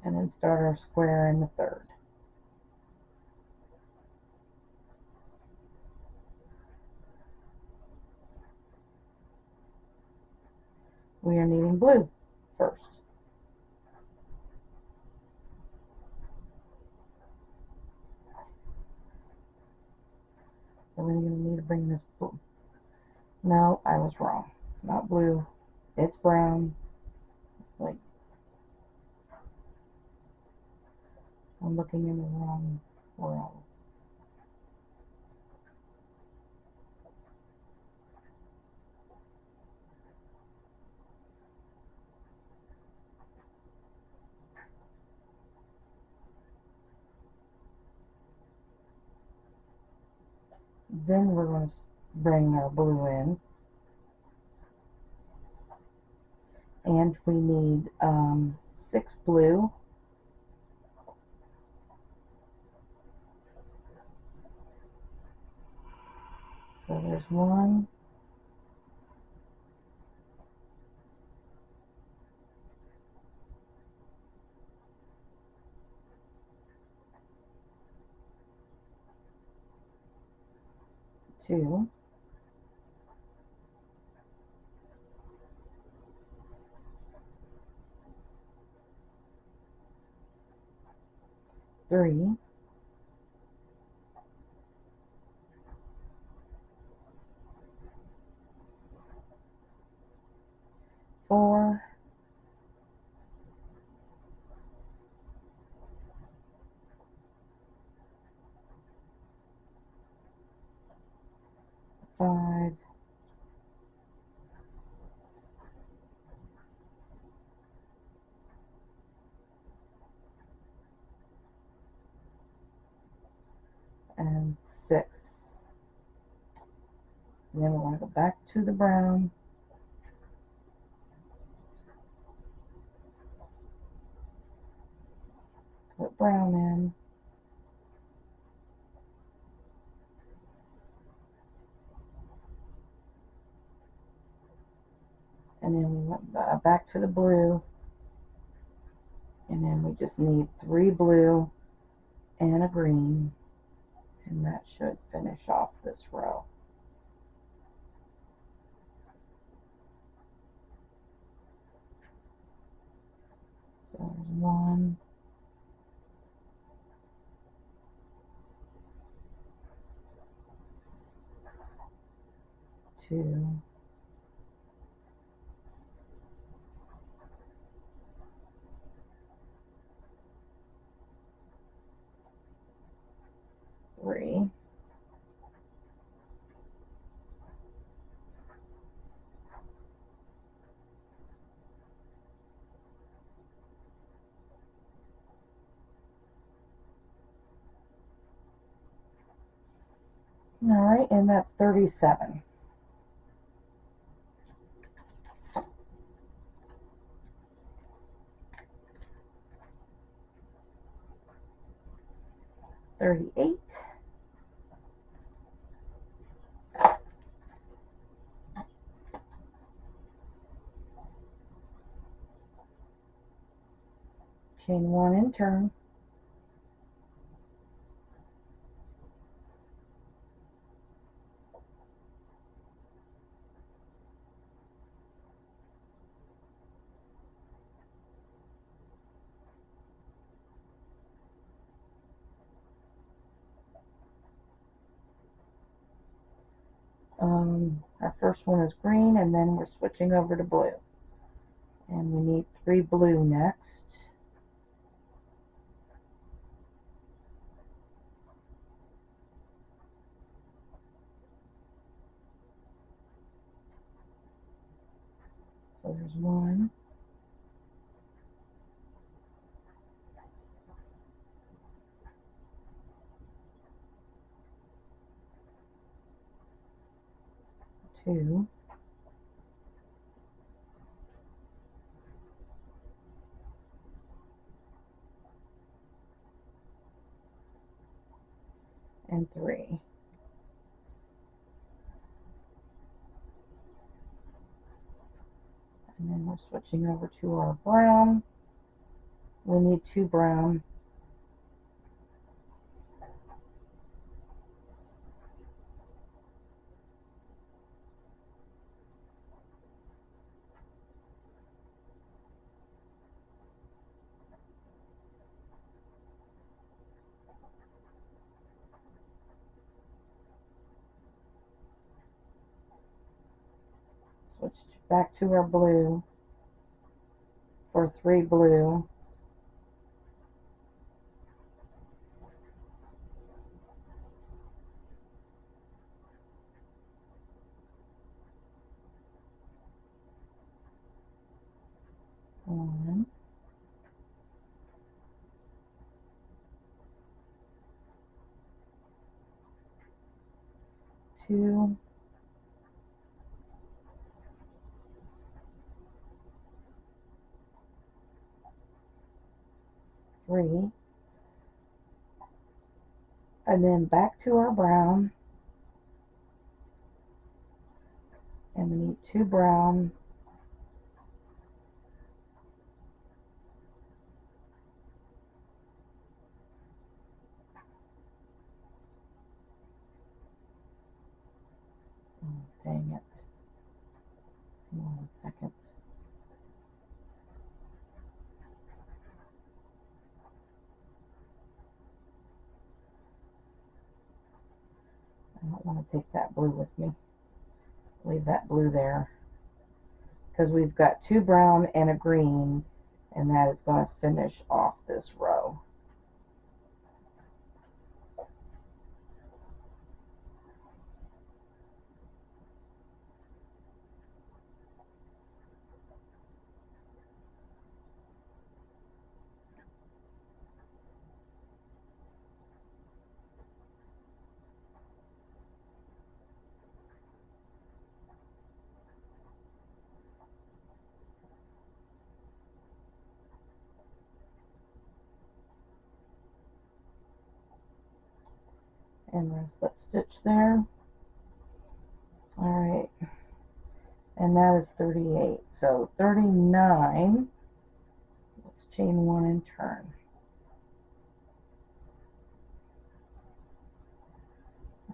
and then start our square in the third. We are needing blue first. So we're going to need to bring this blue. No, I was wrong. Not blue. It's brown. Wait. I'm looking in the wrong row. Then we're going to bring our blue in. And we need 6 blue. So there's 1, 2, 3, 4, 5, and 6. And then we're going to go back to the brown. Put brown in. And then we went back to the blue. And then we just need 3 blue and a green. And that should finish off this row. So there's 1, 2, 3. Alright, and that's 37. $38. Chain 1 and turn. Our first one is green, and then we're switching over to blue. And we need 3 blue next. So there's 1, 2, and 3. And then we're switching over to our brown. We need 2 brown. Switch back to our blue for 3 blue. One, 2, 3, and then back to our brown, and we need 2 brown, oh, dang it, hang on a second, I don't want to take that blue with me, leave that blue there, because we've got 2 brown and a green, and that is going to finish off this row. And we're going to slip stitch there. Alright, and that is 38. So 39, let's chain 1 and turn.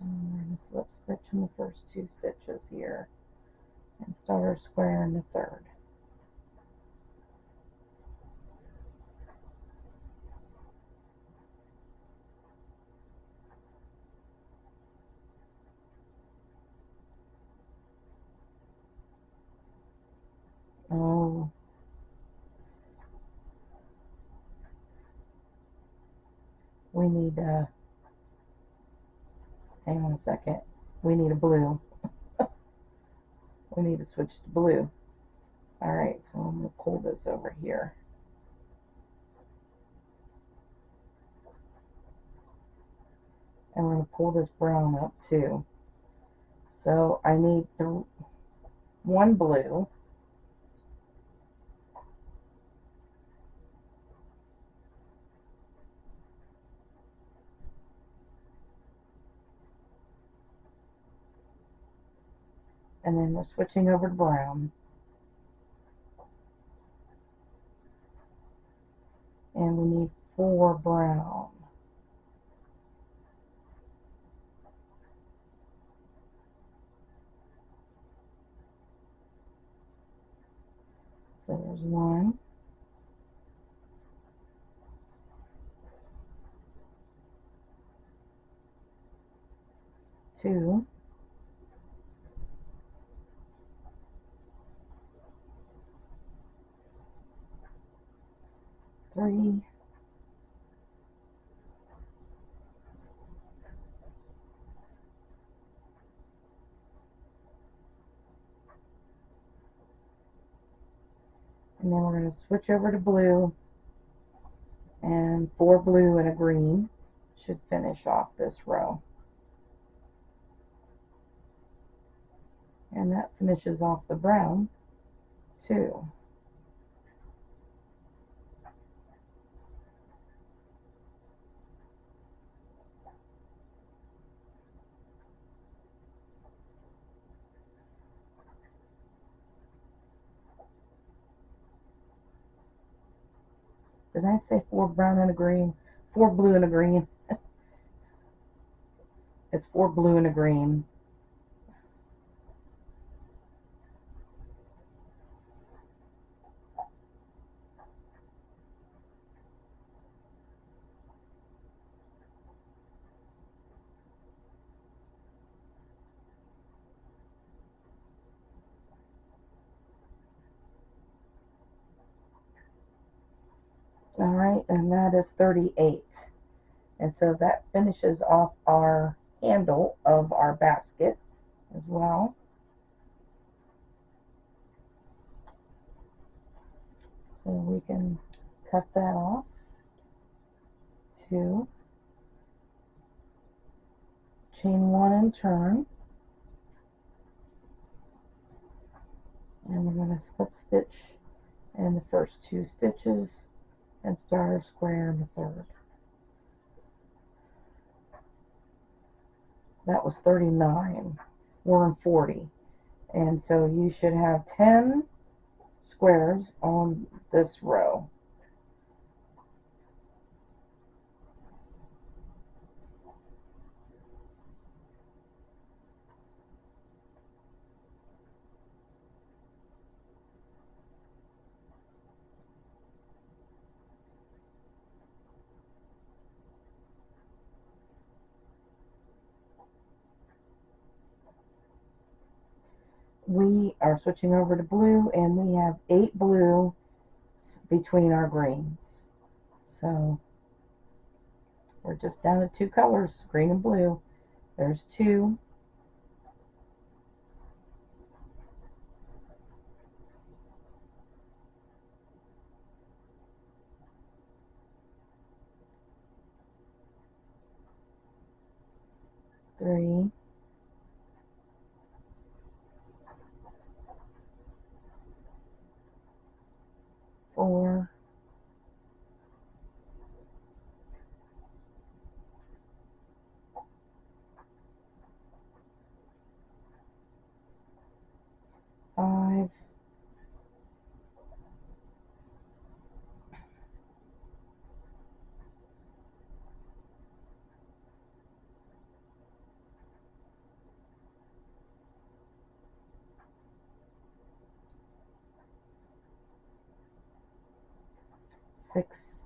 And we're going to slip stitch in the first 2 stitches here and start our square in the 3rd. Oh, we need hang on a second, we need a blue. We need to switch to blue. Alright, so I'm going to pull this over here. And we're going to pull this brown up too. So I need 1 blue. And then we're switching over to brown. And we need 4 brown. So there's 1, 2, 3, And then we're going to switch over to blue, and 4 blue and a green should finish off this row. And that finishes off the brown too. Did I say 4 brown and a green? 4 blue and a green. It's 4 blue and a green. All right, and that is 38. And so that finishes off our handle of our basket as well. So we can cut that off to chain 1 and turn. And we're going to slip stitch in the first 2 stitches and start our square in the third. That was 39. We're in 40. And so you should have 10 squares on this row. We are switching over to blue, and we have 8 blue between our greens. So we're just down to 2 colors, green and blue. There's 2. Three, 4, 5, 6,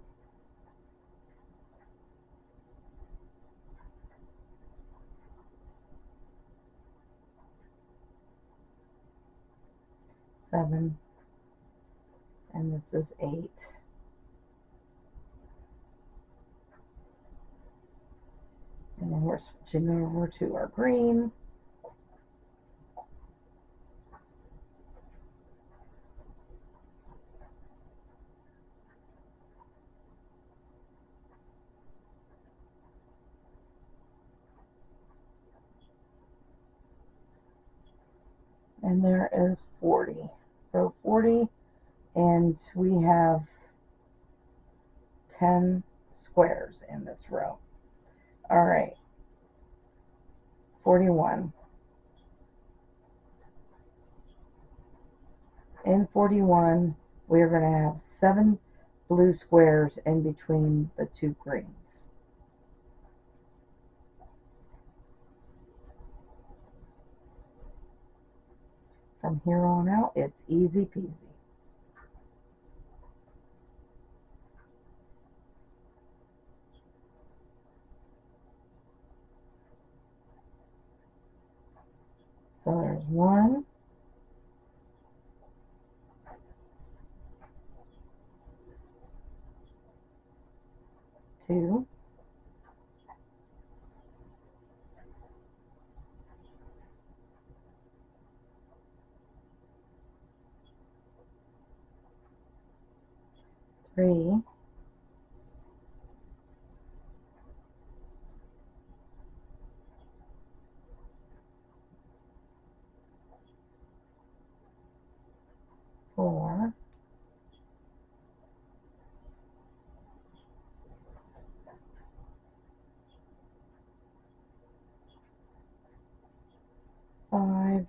7, and this is 8. And then we're switching over to our green. And there is 40. Row 40, and we have 10 squares in this row. All right, 41. In 41, we're going to have 7 blue squares in between the 2 greens. From here on out, it's easy peasy. So there's 1, 2, 3, 4, 5,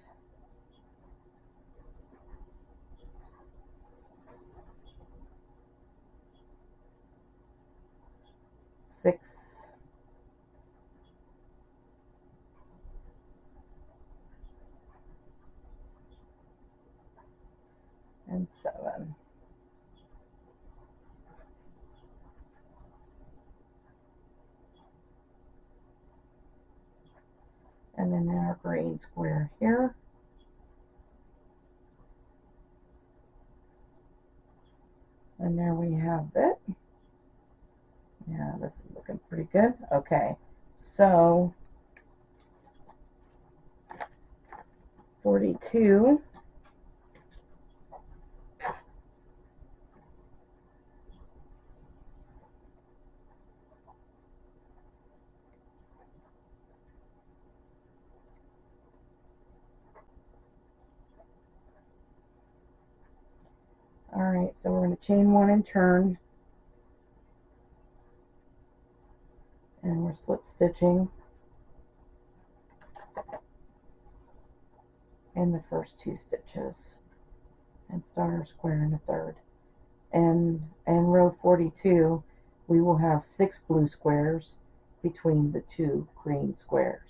6, and 7. And then our green square here. And there we have it. Yeah, this is looking pretty good. Okay, so 42. All right, so we're going to chain 1 and turn, and we're slip stitching in the first 2 stitches and start our square in the third. And in row 42, we will have 6 blue squares between the 2 green squares.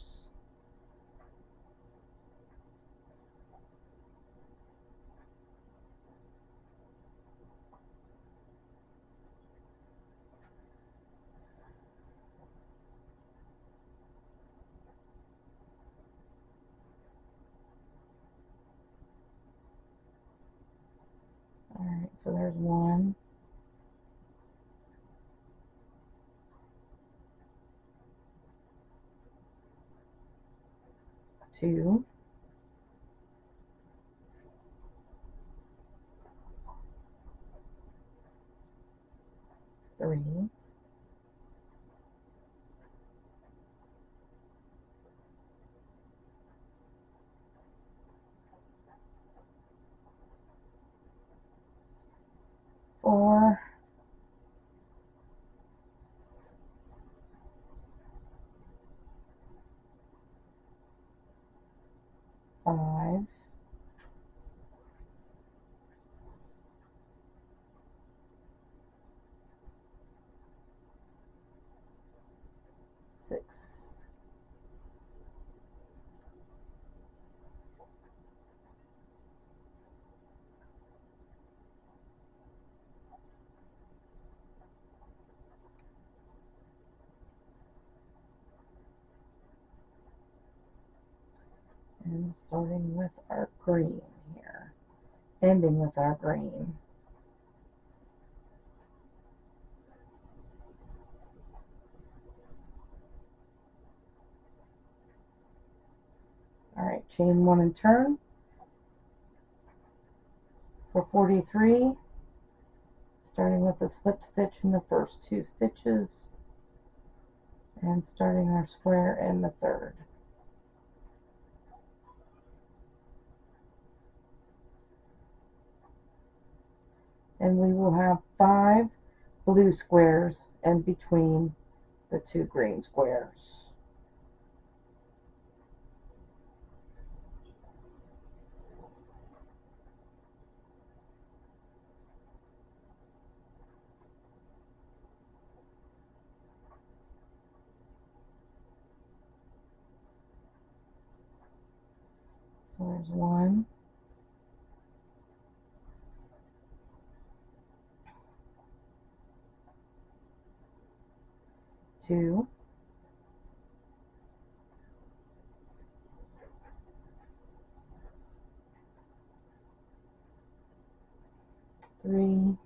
All right, so there's 1, 2, 3, 4, 5, 6, and starting with our green here, ending with our green. All right, chain 1 and turn for 43, starting with a slip stitch in the first 2 stitches and starting our square in the third. And we will have 5 blue squares in between the 2 green squares. So there's 1, 2, 3,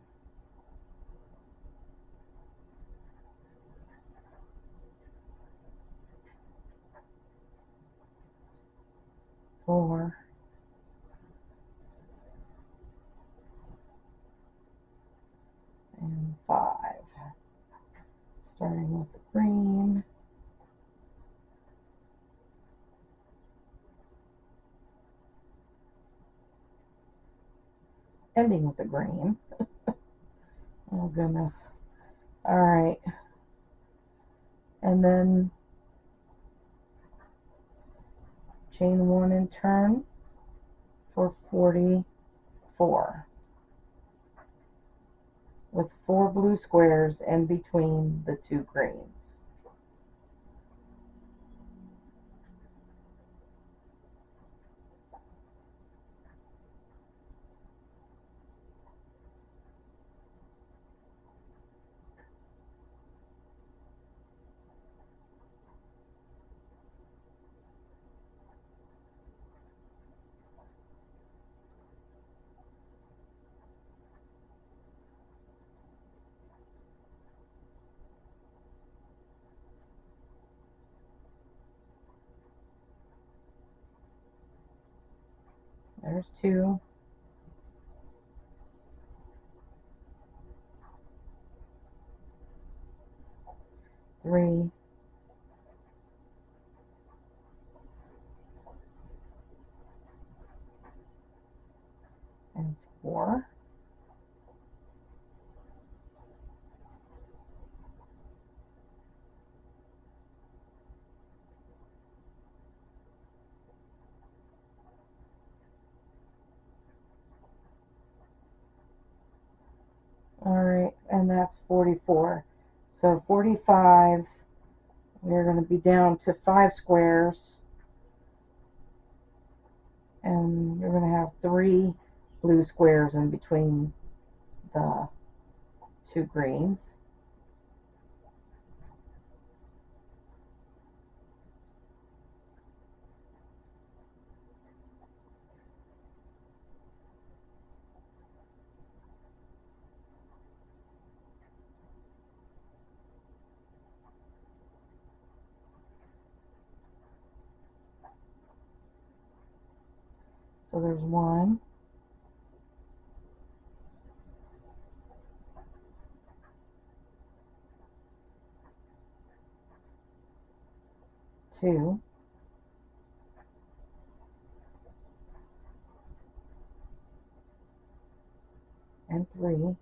4, and ending with a green. Oh goodness. All right. And then chain 1 and turn for 44 with 4 blue squares in between the 2 greens. There's 2, 3, and 4. All right, and that's 44. So 45, we're going to be down to 5 squares, and you're going to have 3 blue squares in between the 2 greens. So there's 1, 2, and 3.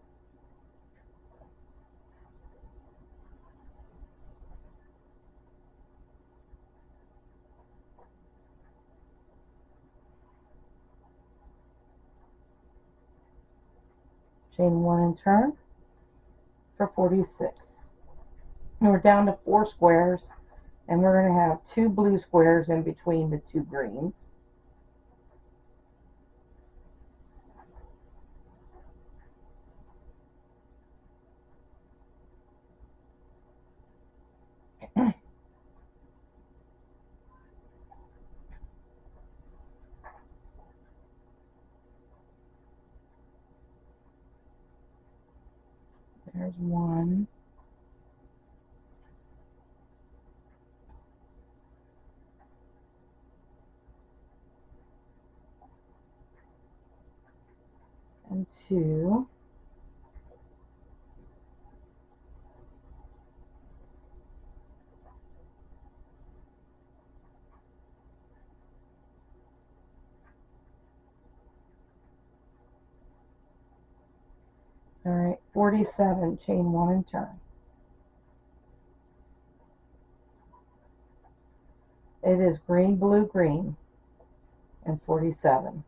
Chain 1 and turn for 46. And we're down to 4 squares, and we're going to have 2 blue squares in between the 2 greens. There's 1, and 2, all right, 47, chain 1 and turn. It is green, blue, green, and 47.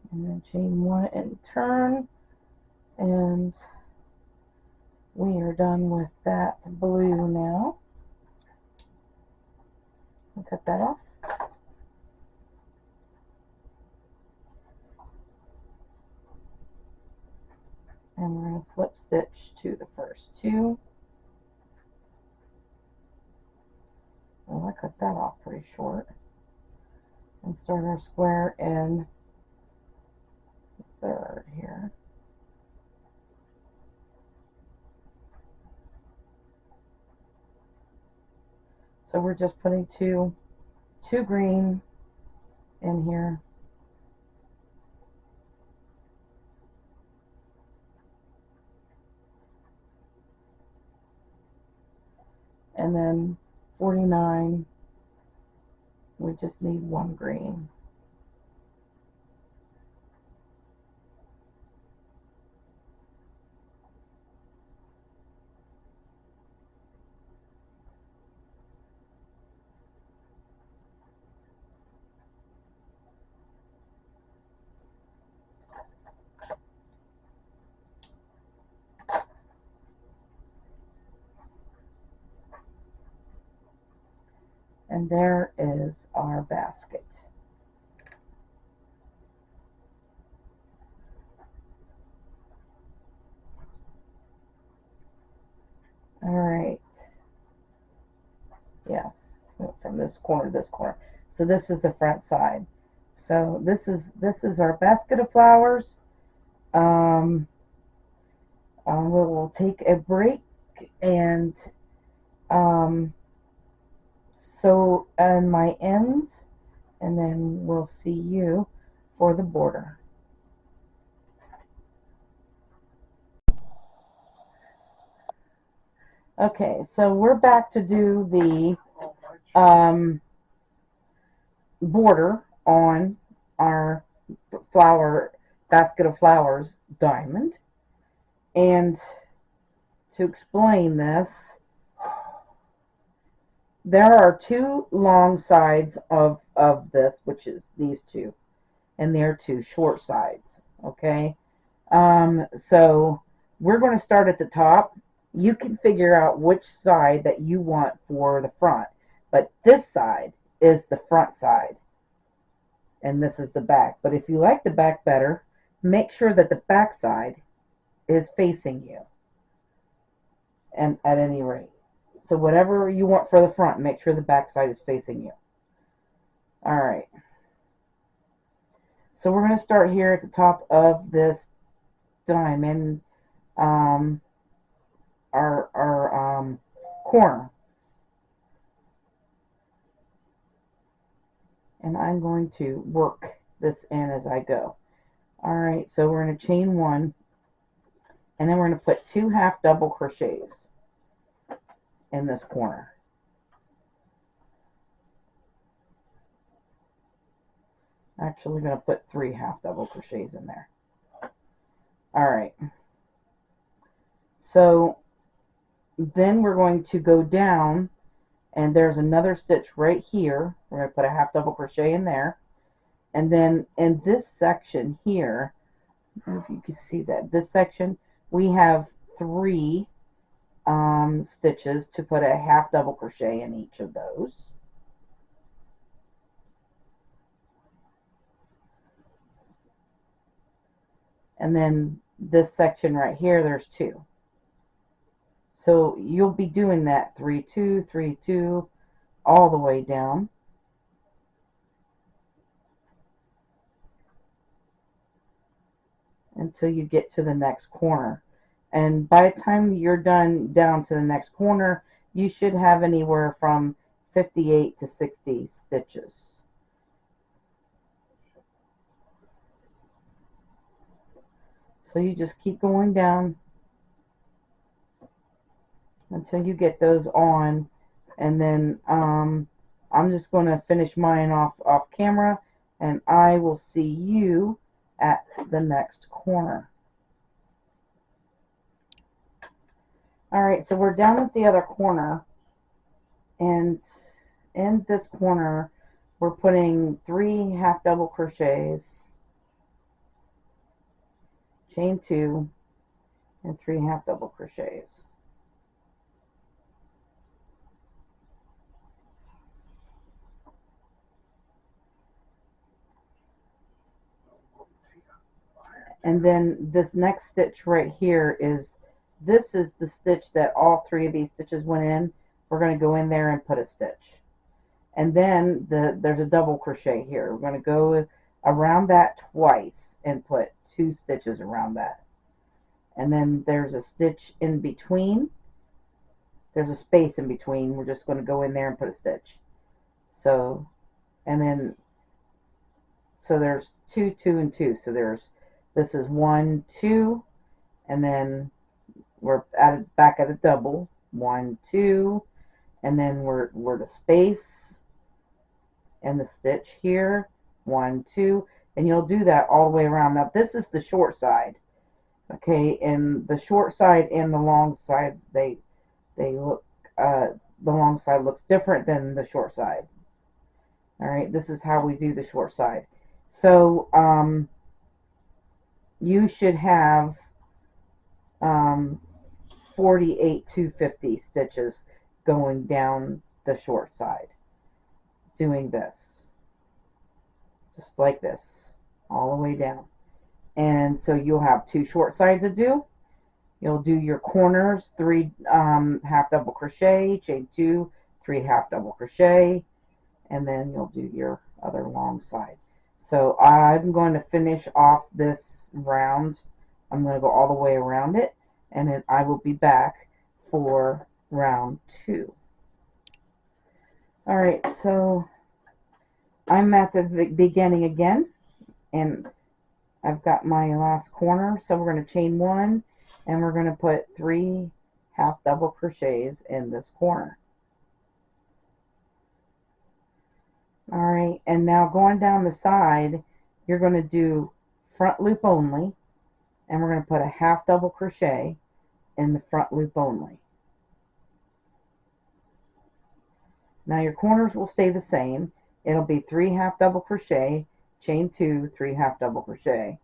And then chain 1 and turn, and we are done with that blue now. I'll cut that off. And we're going to slip stitch to the first two. Well, I cut that off pretty short. And start our square in the third here. So we're just putting two green in here. And then 49, we just need one green. And there is our basket. All right. Yes, from this corner to this corner. So this is the front side. So this is our basket of flowers. We will take a break and sew on my ends, and then we'll see you for the border. Okay, so we're back to do the border on our flower basket of flowers diamond. And to explain this, there are two long sides of this, which is these two, and there are two short sides. Okay, so we're going to start at the top. You can figure out which side that you want for the front, but this side is the front side and this is the back. But if you like the back better, make sure that the back side is facing you, and at any rate. So whatever you want for the front, make sure the back side is facing you. All right. So we're going to start here at the top of this diamond, our corner. And I'm going to work this in as I go. All right, so we're going to chain one, and then we're going to put 2 half double crochets in this corner. Actually, we're going to put 3 half double crochets in there. All right. So then we're going to go down, and there's another stitch right here. We're going to put a half double crochet in there. And then in this section here, I don't know if you can see that, this section, we have 3 stitches to put a half double crochet in each of those. And then this section right here, there's 2. So you'll be doing that 3 2 3 2 all the way down. Until you get to the next corner. And by the time you're done down to the next corner, you should have anywhere from 58 to 60 stitches. So you just keep going down until you get those on, and then I'm just going to finish mine off camera, and I will see you at the next corner. Alright, so we're down at the other corner, and in this corner we're putting 3 half double crochets, chain 2, and 3 half double crochets. And then this next stitch right here is, this is the stitch that all three of these stitches went in. We're going to go in there and put a stitch. And then there's a double crochet here. We're going to go around that twice and put 2 stitches around that. And then there's a stitch in between. There's a space in between. We're just going to go in there and put a stitch. So, and then, so there's 2, 2, and 2. So this is 1, 2, and then we're back at a double. 1, 2, and then we're the space and the stitch here. 1, 2, and you'll do that all the way around. Now this is the short side, okay, and the short side and the long sides, they look, the long side looks different than the short side. All right, this is how we do the short side. So you should have 48 to 50 stitches going down the short side, doing this, just like this, all the way down. And so you'll have 2 short sides to do. You'll do your corners, 3 half double crochet, chain 2, 3 half double crochet, and then you'll do your other long side. So I'm going to finish off this round. I'm going to go all the way around it, and then I will be back for round 2. Alright, so I'm at the beginning again, and I've got my last corner, so we're going to chain 1, and we're going to put 3 half double crochets in this corner. Alright, and now going down the side, you're going to do front loop only, and we're going to put a half double crochet in the front loop only. Now your corners will stay the same. It'll be 3 half double crochet, chain 2, 3 half double crochet.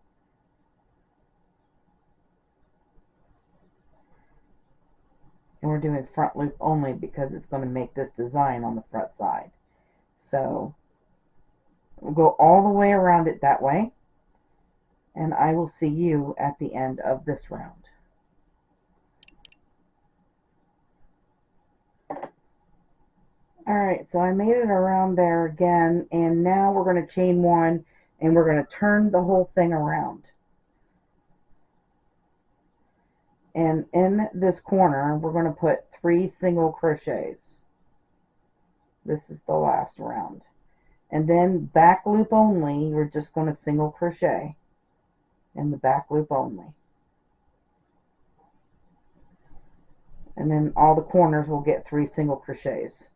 And we're doing front loop only because it's going to make this design on the front side. So we'll go all the way around it that way, and I will see you at the end of this round. Alright, so I made it around there again, and now we're going to chain 1, and we're going to turn the whole thing around. And in this corner, we're going to put 3 single crochets. This is the last round. And then back loop only, we're just going to single crochet in the back loop only. And then all the corners will get 3 single crochets.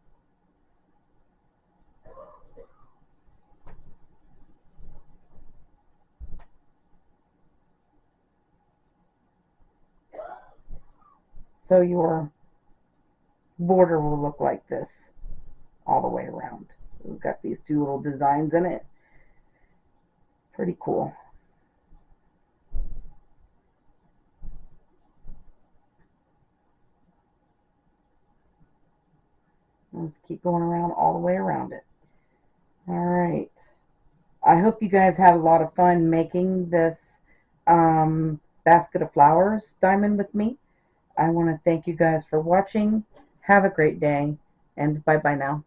So your border will look like this all the way around. It's got these 2 little designs in it. Pretty cool. Let's keep going around all the way around it. Alright. I hope you guys had a lot of fun making this basket of flowers diamond with me. I want to thank you guys for watching. Have a great day, and bye-bye now.